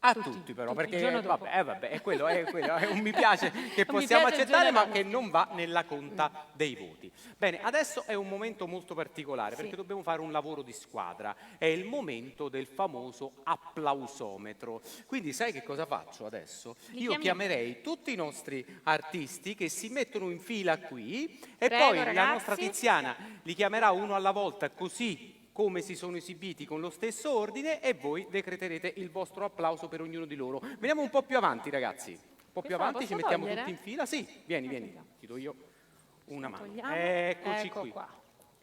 Speaker 1: A tutti però,
Speaker 2: tutti, il
Speaker 1: perché
Speaker 2: giorno dopo.
Speaker 1: vabbè, è quello, è un mi piace che
Speaker 2: Un mi
Speaker 1: possiamo
Speaker 2: piace il
Speaker 1: accettare,
Speaker 2: giorno
Speaker 1: ma
Speaker 2: dopo.
Speaker 1: che non va nella conta dei voti. Bene, adesso è un momento molto particolare, perché dobbiamo fare un lavoro di squadra. È il momento del famoso applausometro. Quindi sai che cosa faccio adesso? Io chiamerei tutti i nostri artisti che si mettono in fila qui e
Speaker 2: Prego,
Speaker 1: poi la
Speaker 2: ragazzi.
Speaker 1: nostra Tiziana li chiamerà uno alla volta, così come si sono esibiti con lo stesso ordine e voi decreterete il vostro applauso per ognuno di loro. Veniamo un po' più avanti, ragazzi. Un po' più
Speaker 2: Questa la
Speaker 1: avanti, ci
Speaker 2: posso
Speaker 1: mettiamo
Speaker 2: togliere?
Speaker 1: tutti in fila. Sì, vieni, ti do io una mano.
Speaker 2: Togliamo.
Speaker 1: Eccoci
Speaker 2: Ecco
Speaker 1: qui.
Speaker 2: qua.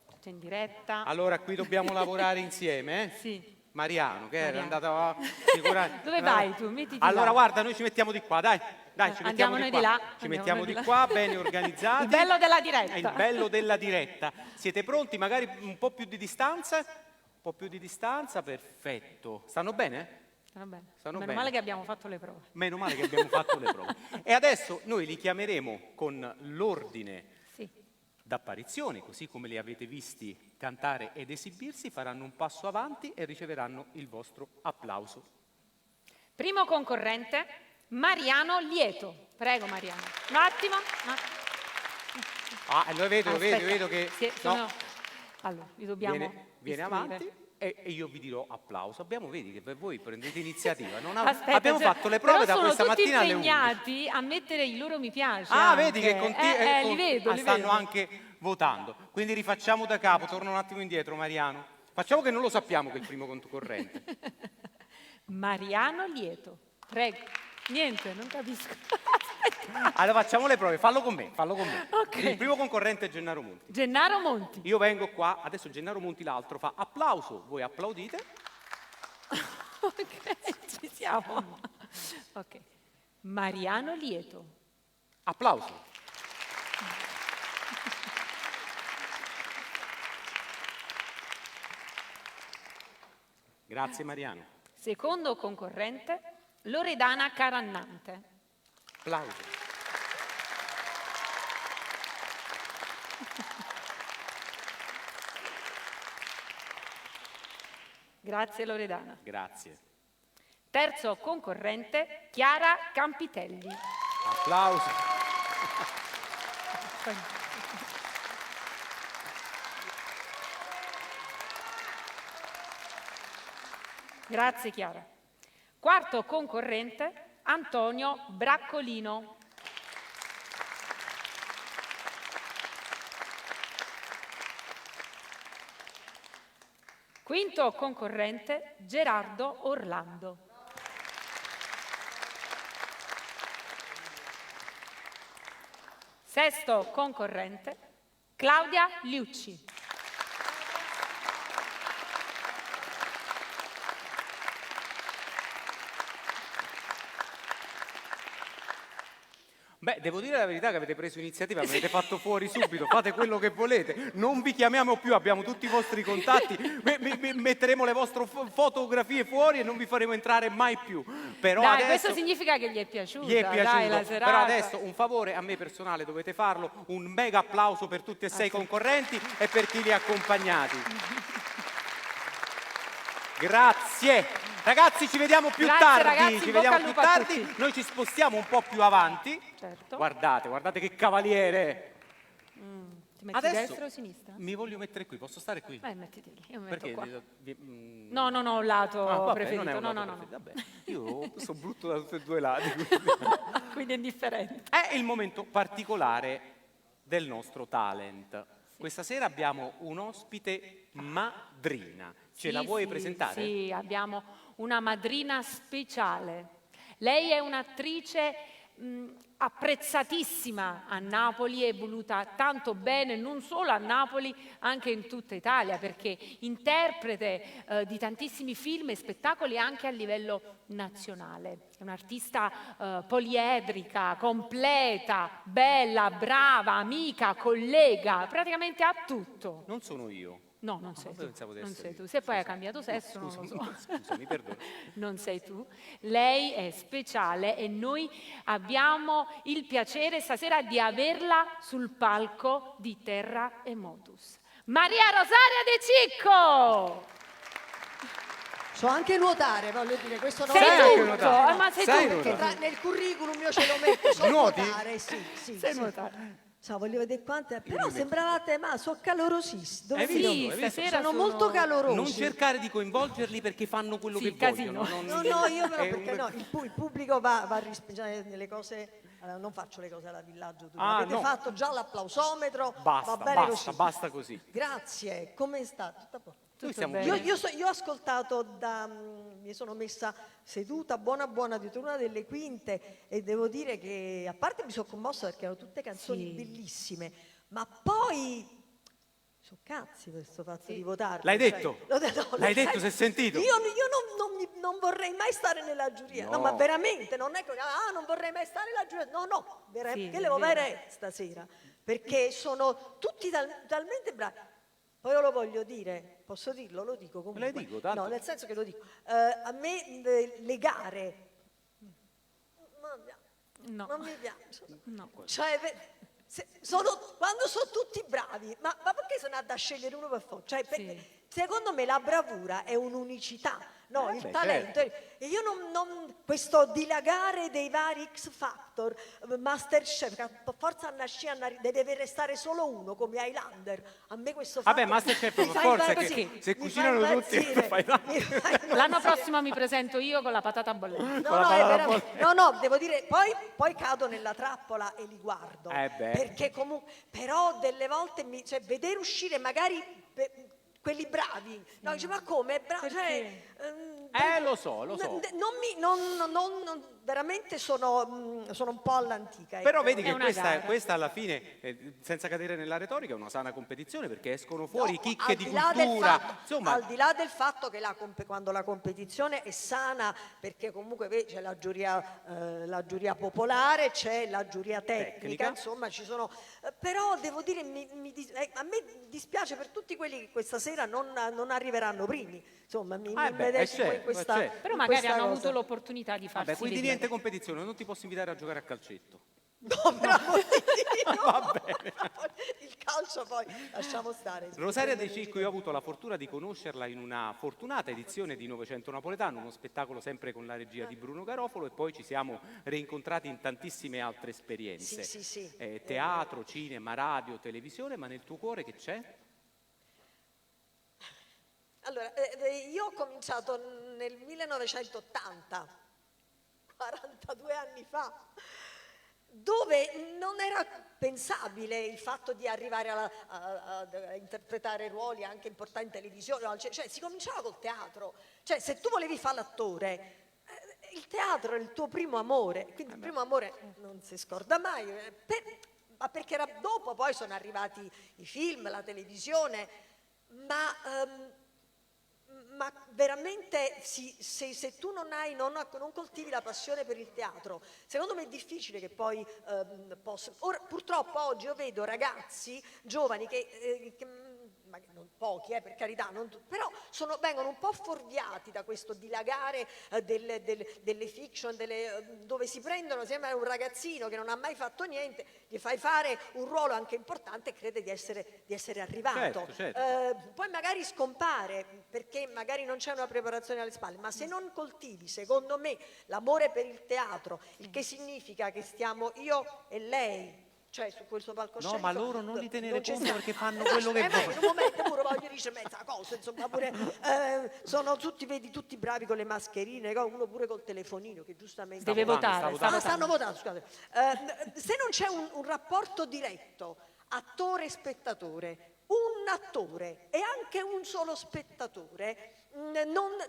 Speaker 2: Tutto in diretta.
Speaker 1: Allora, qui dobbiamo lavorare insieme, eh?
Speaker 2: Sì.
Speaker 1: Mariano, che era
Speaker 2: Mariano.
Speaker 1: andato a sicurare.
Speaker 2: Dove vai tu? Mettiti
Speaker 1: Allora,
Speaker 2: là.
Speaker 1: guarda, noi ci mettiamo di qua, dai. Dai, ci mettiamo
Speaker 2: Andiamo
Speaker 1: di
Speaker 2: noi
Speaker 1: qua.
Speaker 2: di là.
Speaker 1: Ci
Speaker 2: Andiamo
Speaker 1: mettiamo
Speaker 2: noi
Speaker 1: di
Speaker 2: di là.
Speaker 1: qua, bene organizzati.
Speaker 2: Il bello della diretta.
Speaker 1: È il bello della diretta. Siete pronti? Magari un po' più di distanza? Un po' più di distanza, perfetto. Stanno bene?
Speaker 2: Va bene.
Speaker 1: Stanno
Speaker 2: Meno
Speaker 1: bene.
Speaker 2: male che abbiamo fatto le prove.
Speaker 1: Meno male che abbiamo fatto le prove. E adesso noi li chiameremo con l'ordine
Speaker 2: Sì.
Speaker 1: d'apparizione, così come li avete visti cantare ed esibirsi, faranno un passo avanti e riceveranno il vostro applauso.
Speaker 2: Primo concorrente, Mariano Lieto. Prego Mariano. Un attimo.
Speaker 1: Ah, lo vedo
Speaker 2: Aspetta.
Speaker 1: che...
Speaker 2: Sì, sono- Allora, li dobbiamo
Speaker 1: Viene
Speaker 2: istruire.
Speaker 1: avanti e io vi dirò applauso. Vedi che voi prendete iniziativa.
Speaker 2: Aspetta,
Speaker 1: abbiamo
Speaker 2: cioè,
Speaker 1: fatto le prove
Speaker 2: però
Speaker 1: da questa
Speaker 2: sono tutti
Speaker 1: mattina alle 11.
Speaker 2: impegnati a mettere i loro mi piace.
Speaker 1: Ah,
Speaker 2: anche.
Speaker 1: vedi che
Speaker 2: li vedo, li
Speaker 1: stanno
Speaker 2: vedo.
Speaker 1: anche votando. Quindi rifacciamo da capo, torno un attimo indietro, Mariano. Facciamo che non lo sappiamo che è il primo concorrente.
Speaker 2: Mariano Lieto. Prego. Niente, non capisco.
Speaker 1: Allora facciamo le prove, fallo con me.
Speaker 2: Ok.
Speaker 1: Il primo concorrente è Gennaro Monti.
Speaker 2: Gennaro Monti.
Speaker 1: Io vengo qua, adesso Gennaro Monti l'altro fa applauso, voi applaudite.
Speaker 2: Ok, ci siamo. Ok. Mariano Lieto.
Speaker 1: Applauso. Grazie Mariano.
Speaker 2: Secondo concorrente, Loredana Carannante.
Speaker 1: Applauso.
Speaker 2: Grazie Loredana.
Speaker 1: Grazie.
Speaker 2: Terzo concorrente, Chiara Campitelli.
Speaker 1: Applauso.
Speaker 2: Grazie Chiara. Quarto concorrente, Antonio Braccolino. Quinto concorrente, Gerardo Orlando. Sesto concorrente, Claudia Liucci.
Speaker 1: Beh, devo dire la verità che avete preso iniziativa, mi avete fatto fuori subito, fate quello che volete, non vi chiamiamo più, abbiamo tutti i vostri contatti, metteremo le vostre fotografie fuori e non vi faremo entrare mai più. Però
Speaker 2: Dai,
Speaker 1: adesso
Speaker 2: questo significa che gli è piaciuta.
Speaker 1: gli è piaciuto,
Speaker 2: dai, la serata.
Speaker 1: però adesso un favore a me personale dovete farlo, un mega applauso per tutti e 6 concorrenti e per chi li ha accompagnati. Grazie. Ragazzi, ci vediamo più
Speaker 2: Grazie,
Speaker 1: tardi,
Speaker 2: ragazzi,
Speaker 1: ci
Speaker 2: in bocca
Speaker 1: vediamo
Speaker 2: al
Speaker 1: più
Speaker 2: lupo a
Speaker 1: tardi.
Speaker 2: tutti.
Speaker 1: Noi ci spostiamo un po' più avanti.
Speaker 2: Certo.
Speaker 1: Guardate che cavaliere.
Speaker 2: Ti metti destra o sinistra?
Speaker 1: mi voglio mettere qui, posso stare qui?
Speaker 2: Mettiti lì, io mi metto
Speaker 1: Perché?
Speaker 2: qua.
Speaker 1: Mm,
Speaker 2: No, non ho un lato
Speaker 1: ah, vabbè,
Speaker 2: preferito.
Speaker 1: non è un
Speaker 2: no,
Speaker 1: lato
Speaker 2: no, no.
Speaker 1: preferito. Vabbè, io sono brutto da tutti e due i lati. quindi.
Speaker 2: Quindi è indifferente.
Speaker 1: È il momento particolare del nostro talent. Questa sera abbiamo un ospite madrina. Ce la
Speaker 2: Sì,
Speaker 1: vuoi
Speaker 2: sì,
Speaker 1: presentare?
Speaker 2: Sì, abbiamo una madrina speciale. Lei è un'attrice apprezzatissima a Napoli e voluta tanto bene non solo a Napoli, anche in tutta Italia, perché interprete di tantissimi film e spettacoli anche a livello nazionale. È un'artista poliedrica, completa, bella, brava, amica, collega, praticamente ha tutto.
Speaker 1: Non sono io.
Speaker 2: No, non sei tu.
Speaker 1: Pensavo di
Speaker 2: Non
Speaker 1: essere
Speaker 2: sei tu.
Speaker 1: io.
Speaker 2: Se poi hai cambiato sesso, non lo
Speaker 1: Scusami,
Speaker 2: so.
Speaker 1: scusami, perdono.
Speaker 2: Non sei tu. Lei è speciale e noi abbiamo il piacere stasera di averla sul palco di Terra e Modus. Maria Rosaria De Cicco!
Speaker 9: So anche nuotare, voglio dire, questo non
Speaker 2: Sei
Speaker 1: Sai anche
Speaker 2: tutto!
Speaker 1: nuotare?
Speaker 2: Ma sei
Speaker 1: Sai
Speaker 2: tu!
Speaker 1: nuotare?
Speaker 9: perché nel curriculum io ce lo metto, so
Speaker 1: Nuoti?
Speaker 9: nuotare, sì, sì.
Speaker 2: Sai
Speaker 9: sì.
Speaker 2: nuotare.
Speaker 9: So, voglio vedere quante, però sembravate, ma sono calorosissimi. Dove
Speaker 1: Hai
Speaker 9: vi
Speaker 1: visto?
Speaker 9: do-
Speaker 1: Hai visto?
Speaker 2: Stasera
Speaker 9: Sono molto calorosi.
Speaker 1: Non cercare di coinvolgerli perché fanno quello
Speaker 2: Sì,
Speaker 1: che
Speaker 2: casino.
Speaker 1: vogliono.
Speaker 9: No, io però
Speaker 1: è
Speaker 9: perché
Speaker 1: un-
Speaker 9: no, il pubblico va a cioè, nelle cose. Allora, non faccio le cose alla villaggio tu.
Speaker 1: Ah,
Speaker 9: Avete
Speaker 1: no.
Speaker 9: fatto già l'applausometro.
Speaker 1: Basta,
Speaker 9: va bene
Speaker 1: basta,
Speaker 9: così.
Speaker 1: basta così.
Speaker 9: Grazie, come sta? Tutto a posto?
Speaker 1: Noi siamo
Speaker 2: bene.
Speaker 9: Io ho ascoltato mi sono messa seduta buona dietro una delle quinte e devo dire che a parte mi sono commossa perché erano tutte canzoni bellissime, ma poi sono cazzi questo fatto di votare.
Speaker 1: L'hai detto? L'hai detto,
Speaker 9: sai,
Speaker 1: si è sentito?
Speaker 9: Io non vorrei mai stare nella giuria, no, ma veramente, non è che non vorrei mai stare nella giuria, no, veramente, che le votare stasera, perché sono tutti talmente bravi. Poi io lo voglio dire, posso dirlo? Lo dico comunque.
Speaker 1: Le dico, tanto.
Speaker 9: No, nel senso che lo dico. A me le gare non mi piacciono.
Speaker 2: No.
Speaker 9: Cioè, quando sono tutti bravi, ma perché sono andata a scegliere uno per forza? Cioè, secondo me la bravura è un'unicità, no? Il talento.
Speaker 1: Certo.
Speaker 9: E io questo dilagare dei vari X Factor, Masterchef, che forza deve restare solo uno come Highlander. A me questo fatto
Speaker 1: Vabbè, Masterchef
Speaker 9: mi
Speaker 1: per
Speaker 9: fa
Speaker 1: forza
Speaker 9: impazzire.
Speaker 1: che se
Speaker 9: Mi
Speaker 1: cucinano
Speaker 9: fa
Speaker 1: tutti
Speaker 9: impazzire.
Speaker 1: fai tanto.
Speaker 9: Mi fa impazzire.
Speaker 2: L'anno prossimo mi presento io con la patata bollente.
Speaker 9: No, è veramente, no, devo dire, poi cado nella trappola e li guardo. Perché comunque, però delle volte cioè, vedere uscire magari quelli bravi, no, dice, ma come? Cioè,
Speaker 1: Lo so.
Speaker 9: veramente sono un po' all'antica.
Speaker 1: Però
Speaker 9: ecco.
Speaker 1: vedi che
Speaker 2: una gara.
Speaker 1: questa alla fine, senza cadere nella retorica, è una sana competizione perché escono fuori
Speaker 9: No,
Speaker 1: chicche
Speaker 9: al
Speaker 1: di
Speaker 9: di là del
Speaker 1: cultura.
Speaker 9: fatto-
Speaker 1: Insomma,
Speaker 9: al di là del fatto che quando la competizione è sana, perché comunque c'è la giuria popolare, c'è la giuria tecnica. Insomma ci sono. Però devo dire, a me dispiace per tutti quelli che questa sera non arriveranno primi. Insomma, mi medesimo in questa.
Speaker 2: Però
Speaker 9: in
Speaker 2: magari
Speaker 9: questa
Speaker 2: hanno
Speaker 9: cosa.
Speaker 2: avuto l'opportunità di farsi
Speaker 1: vabbè, quindi
Speaker 2: vedere.
Speaker 1: niente competizione, non ti posso invitare a giocare a calcetto.
Speaker 9: No, per amor di Dio.
Speaker 1: Va bene.
Speaker 9: Il calcio poi lasciamo stare.
Speaker 1: Rosaria De Cicco, io ho avuto la fortuna di conoscerla in una fortunata edizione di Novecento Napoletano, uno spettacolo sempre con la regia di Bruno Garofalo, e poi ci siamo reincontrati in tantissime altre esperienze.
Speaker 9: Sì.
Speaker 1: Teatro, cinema, radio, televisione, ma nel tuo cuore che c'è?
Speaker 9: Allora, io ho cominciato nel 1980, 42 anni fa, dove non era pensabile il fatto di arrivare a interpretare ruoli anche importanti in televisione, cioè si cominciava col teatro, cioè se tu volevi fare l'attore, il teatro è il tuo primo amore, quindi il primo amore non si scorda mai, ma perché dopo poi sono arrivati i film, la televisione, ma veramente se tu non coltivi la passione per il teatro, secondo me è difficile che poi Ora, purtroppo oggi io vedo ragazzi giovani che non pochi, per carità, però vengono un po' fuorviati da questo dilagare delle fiction, dove si prendono, sembra un ragazzino che non ha mai fatto niente, gli fai fare un ruolo anche importante e crede di essere arrivato.
Speaker 1: Certo.
Speaker 9: Poi magari scompare perché magari non c'è una preparazione alle spalle, ma se non coltivi, secondo me, l'amore per il teatro, il che significa che stiamo io e lei, cioè su questo palcoscenico.
Speaker 1: No, ma loro non li tenere
Speaker 9: non c'è
Speaker 1: conto
Speaker 9: sta-
Speaker 1: perché fanno quello che
Speaker 9: in un
Speaker 1: vogliono.
Speaker 9: momento pure voglio dire mezza cosa, insomma, pure sono vedi tutti bravi con le mascherine, uno pure col telefonino che giustamente
Speaker 2: Deve votare.
Speaker 9: stanno votando, scusate. Se non c'è un rapporto diretto attore-spettatore, un attore e anche un solo spettatore,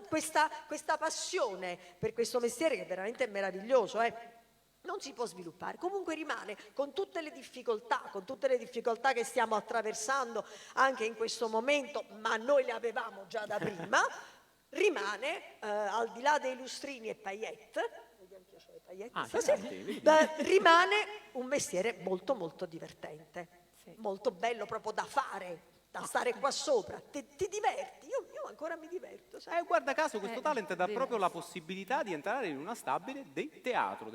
Speaker 9: questa passione per questo mestiere, che veramente è meraviglioso, non si può sviluppare. Comunque rimane, con tutte le difficoltà che stiamo attraversando anche in questo momento, ma noi le avevamo già da prima, rimane, al di là dei lustrini e paillette, rimane un mestiere molto molto divertente, molto bello proprio da fare, da stare qua sopra, ti diverti, io ancora mi diverto, sai?
Speaker 1: Guarda caso, questo talent dà proprio la possibilità di entrare in una stabile del teatro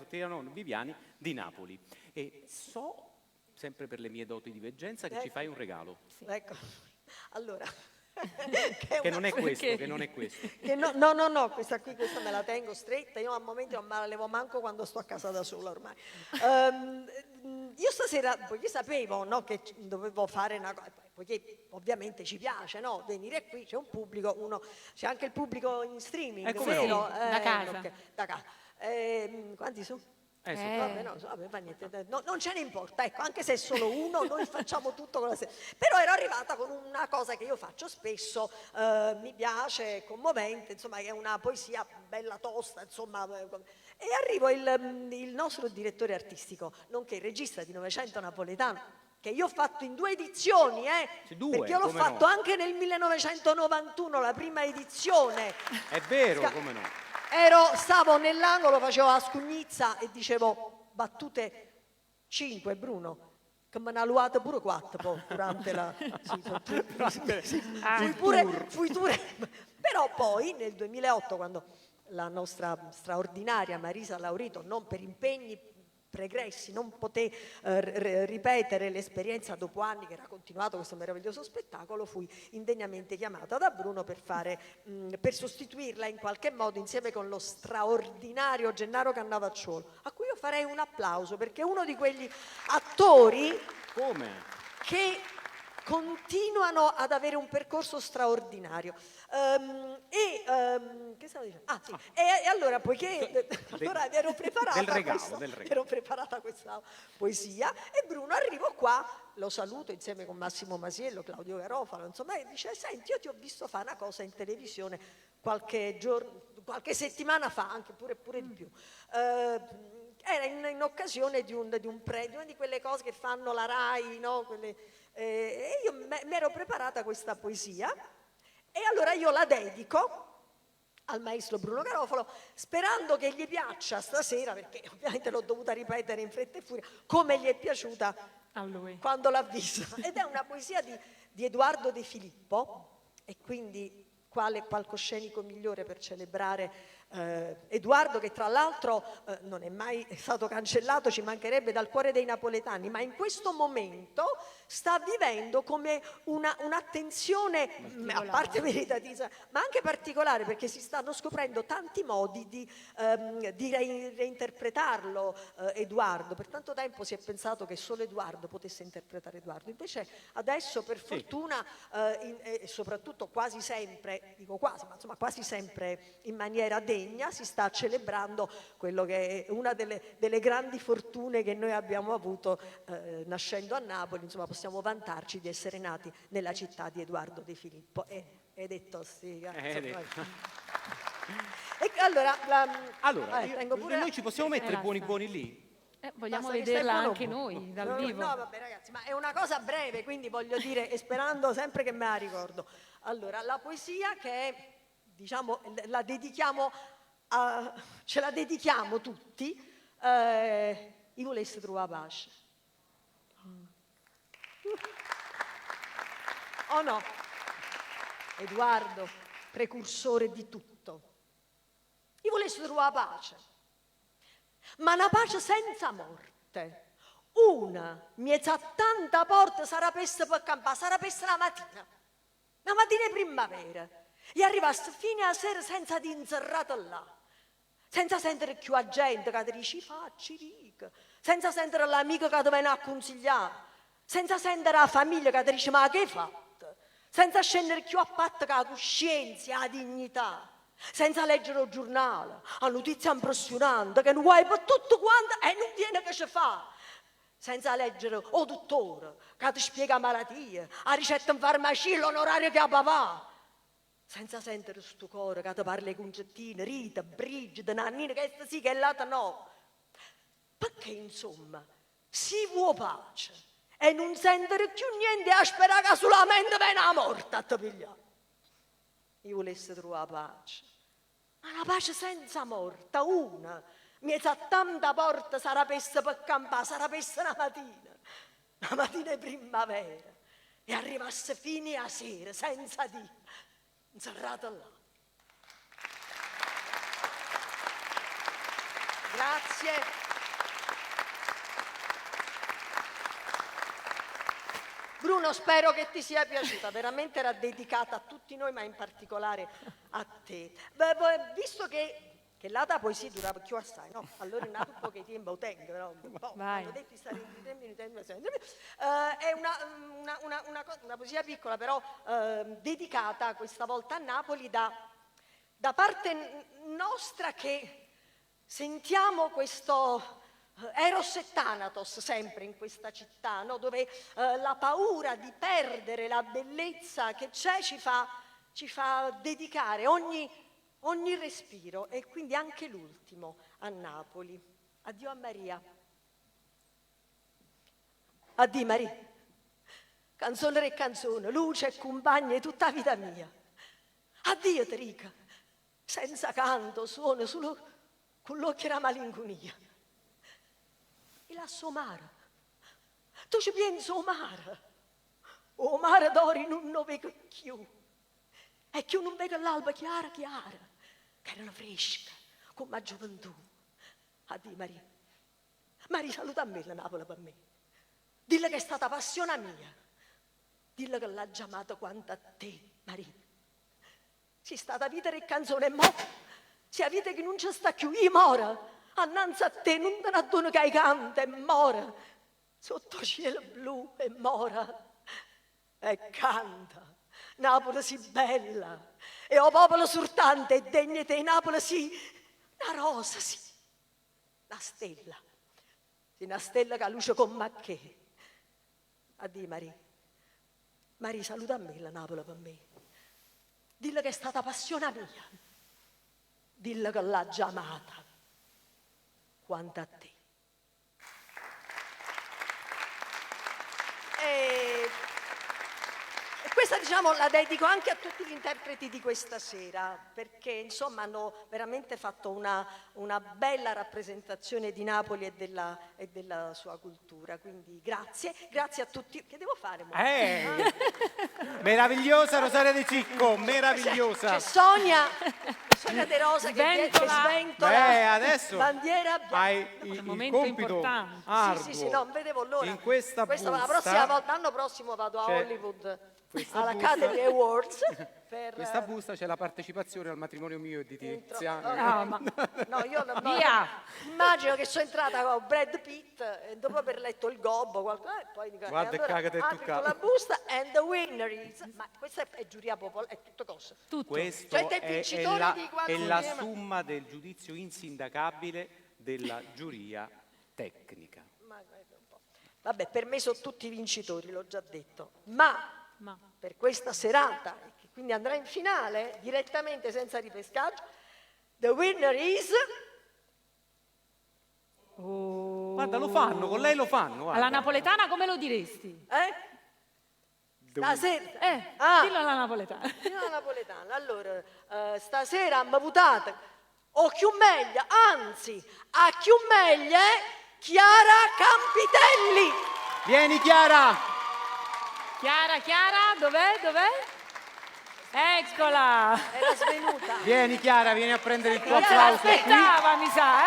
Speaker 1: Trianon Viviani di Napoli. E so, sempre per le mie doti di veggenza, che ci fai un regalo.
Speaker 9: Ecco, allora...
Speaker 1: che non è questo.
Speaker 9: No, questa me la tengo stretta, io a momenti non me la levo manco quando sto a casa da sola ormai. Io stasera, poiché sapevo, no, che dovevo fare una cosa, poiché ovviamente ci piace, no, venire qui, c'è un pubblico, c'è anche il pubblico in streaming,
Speaker 1: come
Speaker 9: vero?
Speaker 2: no? Da casa.
Speaker 9: Da casa. Quanti sono? Vabbè, no, vabbè, fa niente, non ce ne importa, ecco, anche se è solo uno, noi facciamo tutto con la stessa. Però ero arrivata con una cosa che io faccio spesso, mi piace, commovente, insomma, che è una poesia bella tosta, insomma. E arrivo il nostro direttore artistico, nonché il regista di Novecento Napoletano, che io ho fatto in 2 edizioni, perché io l'ho fatto anche nel 1991, la prima edizione.
Speaker 1: È vero, come no?
Speaker 9: Stavo nell'angolo, facevo la scugnizza e dicevo battute 5, Bruno, che me ne ha luate pure 4 durante la... Fui pure... Però poi nel 2008, quando la nostra straordinaria Marisa Laurito, non per impegni pregressi, non poté ripetere l'esperienza dopo anni che era continuato questo meraviglioso spettacolo, fui indegnamente chiamata da Bruno per sostituirla in qualche modo insieme con lo straordinario Gennaro Cannavacciuolo, a cui io farei un applauso, perché è uno di quegli attori che continuano ad avere un percorso straordinario. Che stavo dicendo? Ah, sì. E allora, poiché allora ero preparata a questa poesia, e Bruno arrivo qua, lo saluto insieme con Massimo Masiello, Claudio Garofalo, insomma, e dice: senti, io ti ho visto fare una cosa in televisione qualche settimana fa, anche pure di più. Era in occasione di una di quelle cose che fanno la Rai, no? E io mi ero preparata questa poesia, e allora io la dedico al maestro Bruno Garofalo, sperando che gli piaccia stasera, perché ovviamente l'ho dovuta ripetere in fretta e furia, come gli è piaciuta
Speaker 2: a lui
Speaker 9: quando l'ha vista. Ed è una poesia di Edoardo De Filippo, e quindi quale palcoscenico migliore per celebrare Edoardo, che tra l'altro non è mai stato cancellato, ci mancherebbe, dal cuore dei napoletani, ma in questo momento sta vivendo come un'attenzione, a parte meritatissima, ma anche particolare, perché si stanno scoprendo tanti modi di reinterpretarlo, Edoardo. Per tanto tempo si è pensato che solo Edoardo potesse interpretare Edoardo, invece adesso per fortuna e soprattutto quasi sempre, dico quasi, ma insomma quasi sempre in maniera degna, si sta celebrando quello che è una delle grandi fortune che noi abbiamo avuto nascendo a Napoli. Insomma, possiamo vantarci di essere nati nella città di Edoardo De Filippo. E detto sì. E allora, tengo pure
Speaker 1: noi ci possiamo mettere buoni lì?
Speaker 2: Vogliamo
Speaker 9: basta che
Speaker 2: vederla
Speaker 9: stai
Speaker 2: anche
Speaker 9: buono.
Speaker 2: noi dal vivo.
Speaker 9: No, vabbè ragazzi, ma è una cosa breve, quindi voglio dire, e sperando sempre che me la ricordo. Allora, la poesia che è, diciamo, la dedichiamo ce la dedichiamo tutti, io volessi trovare pace. Oh no, Edoardo, precursore di tutto, io volessi trovare pace, ma una pace senza morte. Una miezza tanta porta sarà pesta per campare, sarà pesta la mattina di primavera, e arrivasse fino a sera senza di inserrato là, senza sentire più la gente che ti dice facci ricca, senza sentire l'amico che ti viene a consigliare, senza sentire la famiglia che ti dice ma che hai fatto, senza scendere più a patto con la coscienza, la dignità, senza leggere il giornale, la notizia impressionante che non vuoi per tutto quanto e non viene che ci fa, senza leggere o dottore che ti spiega malattie, la ricetta in farmacia, l'onorario che ha papà, senza sentire sto cuore che ti parla le concettine, Rita, Brigida, Nannina, che sì, che è l'altra no. Perché insomma si vuole pace e non sentire più niente a sperare che solamente viene la morte a te pigliare. Io volessi trovare pace, ma una pace senza morte, una. Miezza tanta porta sarà pesta per campare, sarà pesta la mattina di primavera, e arrivasse fine a sera senza dire, inserrata là. Grazie. Bruno, spero che ti sia piaciuta, veramente era dedicata a tutti noi, ma in particolare a te. Visto che l'altra poesia durava più assai, no? Allora è nato un po' che tempo tengo, no? Hanno detto di stare in 3 minuti, è una poesia piccola, però dedicata questa volta a Napoli da parte nostra, che sentiamo questo Eros e Thanatos sempre in questa città, no? Dove la paura di perdere la bellezza che c'è ci fa dedicare ogni respiro, e quindi anche l'ultimo a Napoli. Addio a Maria. Addio Maria. Canzone e canzone, luce e compagna tutta la vita mia. Addio Trica, senza canto, suono solo con l'occhio e la malinconia. E la Somara, tu ci pensi Omara? O mare d'oro non lo vedo più. E che io non vedo l'alba chiara, che erano fresca, come la gioventù. Addio Maria. Maria, saluta a me la Napoli per me. Dille che è stata passione mia. Dille che l'ha chiamata quanto a te, Maria. Si è stata vita e canzone, mo si è vita che non ci sta più, io mora. Annanzi a te non te ne addono che canta e mora. Sotto cielo blu e mora. E canta. Napoli si bella. E o popolo surtante e degna te, Napoli sì. Una rosa sì. Una stella. Sì, una stella che ha luce con macché. Addio Maria. Maria, saluta a me la Napoli per me. Dille che è stata passione mia. Dille che l'ha già amata quanto a te. E questa, diciamo, la dedico anche a tutti gli interpreti di questa sera, perché insomma hanno veramente fatto una bella rappresentazione di Napoli e della sua cultura. Quindi grazie a tutti. Che devo fare?
Speaker 1: Meravigliosa Rosaria De Cicco, meravigliosa.
Speaker 9: C'è Sonia De Rosa che sventola.
Speaker 1: Adesso
Speaker 9: bandiera bianca.
Speaker 1: hai
Speaker 2: un
Speaker 1: il
Speaker 2: momento
Speaker 1: compito
Speaker 2: importante.
Speaker 1: arduo.
Speaker 9: Sì, non vedevo l'ora.
Speaker 1: In questa busta,
Speaker 9: la prossima volta, l'anno prossimo vado a
Speaker 1: c'è
Speaker 9: Hollywood
Speaker 1: questa
Speaker 9: all'Academy Awards.
Speaker 1: In questa busta c'è la partecipazione al matrimonio mio e di Tiziano.
Speaker 9: No, io
Speaker 2: Via!
Speaker 9: immagino che sono entrata con Brad Pitt e dopo aver letto il gobbo poi dico,
Speaker 1: Guarda,
Speaker 9: allora,
Speaker 1: cagate
Speaker 9: apro
Speaker 1: toccato.
Speaker 9: la busta and the winner is, ma questa è giuria popolare, è tutto cosa.
Speaker 2: Tutto.
Speaker 1: Questo
Speaker 9: Cioè, te
Speaker 1: è
Speaker 9: vincitori
Speaker 1: la,
Speaker 9: di quattro
Speaker 1: è la
Speaker 9: insieme.
Speaker 1: summa del giudizio insindacabile della giuria tecnica.
Speaker 9: Vabbè, per me sono tutti vincitori, l'ho già detto, ma per questa serata, che quindi andrà in finale direttamente senza ripescaggio, the winner is...
Speaker 1: Guarda, lo fanno, con lei lo fanno. Guarda.
Speaker 2: Alla napoletana come lo diresti?
Speaker 9: Stasera...
Speaker 2: Dillo alla napoletana.
Speaker 9: Io la napoletana. Allora, stasera mi votate o più meglio, anzi, a più meglio Chiara Campitelli.
Speaker 1: Vieni Chiara!
Speaker 2: Chiara, dov'è? Eccola!
Speaker 9: Era svenuta.
Speaker 1: Vieni Chiara, vieni a prendere il tuo
Speaker 2: Non se
Speaker 1: applauso qui.
Speaker 2: l'aspettava, mi sa,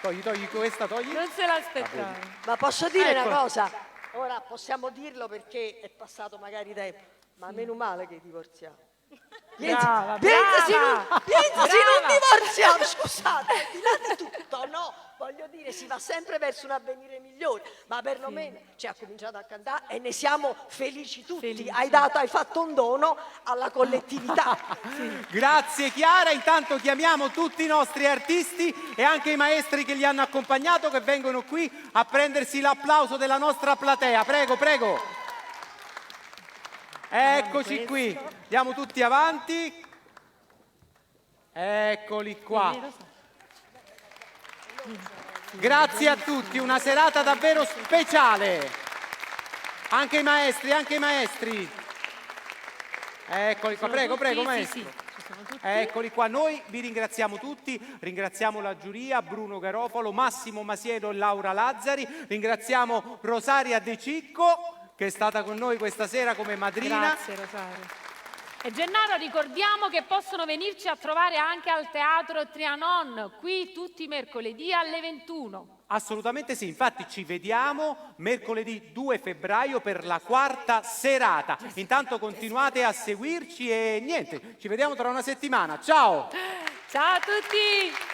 Speaker 1: Togli questa, togli.
Speaker 2: Non se l'aspettava.
Speaker 9: Ma posso dire
Speaker 1: Ecco.
Speaker 9: una cosa? Ora possiamo dirlo perché è passato magari tempo, ma meno male che divorziamo.
Speaker 2: Brava,
Speaker 9: Pensa
Speaker 2: brava,
Speaker 9: se non
Speaker 2: brava.
Speaker 9: divorziamo, scusate, al di là di tutto, no? Voglio dire, si va sempre verso un avvenire migliore, ma perlomeno ci ha cominciato a cantare e ne siamo felici tutti.
Speaker 2: Felici.
Speaker 9: Hai fatto un dono alla collettività.
Speaker 1: Grazie Chiara, intanto chiamiamo tutti i nostri artisti e anche i maestri che li hanno accompagnato che vengono qui a prendersi l'applauso della nostra platea. Prego. Eccoci qui, andiamo tutti avanti. Eccoli qua. Grazie a tutti, una serata davvero speciale. Anche i maestri. Eccoli qua, prego maestro.
Speaker 2: Ci sono tutti.
Speaker 1: Eccoli qua, noi vi ringraziamo tutti, ringraziamo la giuria, Bruno Garofalo, Massimo Masiero e Laura Lazzari, ringraziamo Rosaria De Cicco che è stata con noi questa sera come madrina.
Speaker 2: Grazie Rosario. E Gennaro, ricordiamo che possono venirci a trovare anche al Teatro Trianon, qui tutti i mercoledì alle 21.
Speaker 1: Assolutamente sì, infatti ci vediamo mercoledì 2 febbraio per la quarta serata. Intanto continuate a seguirci e niente, ci vediamo tra una settimana. Ciao!
Speaker 2: Ciao a tutti!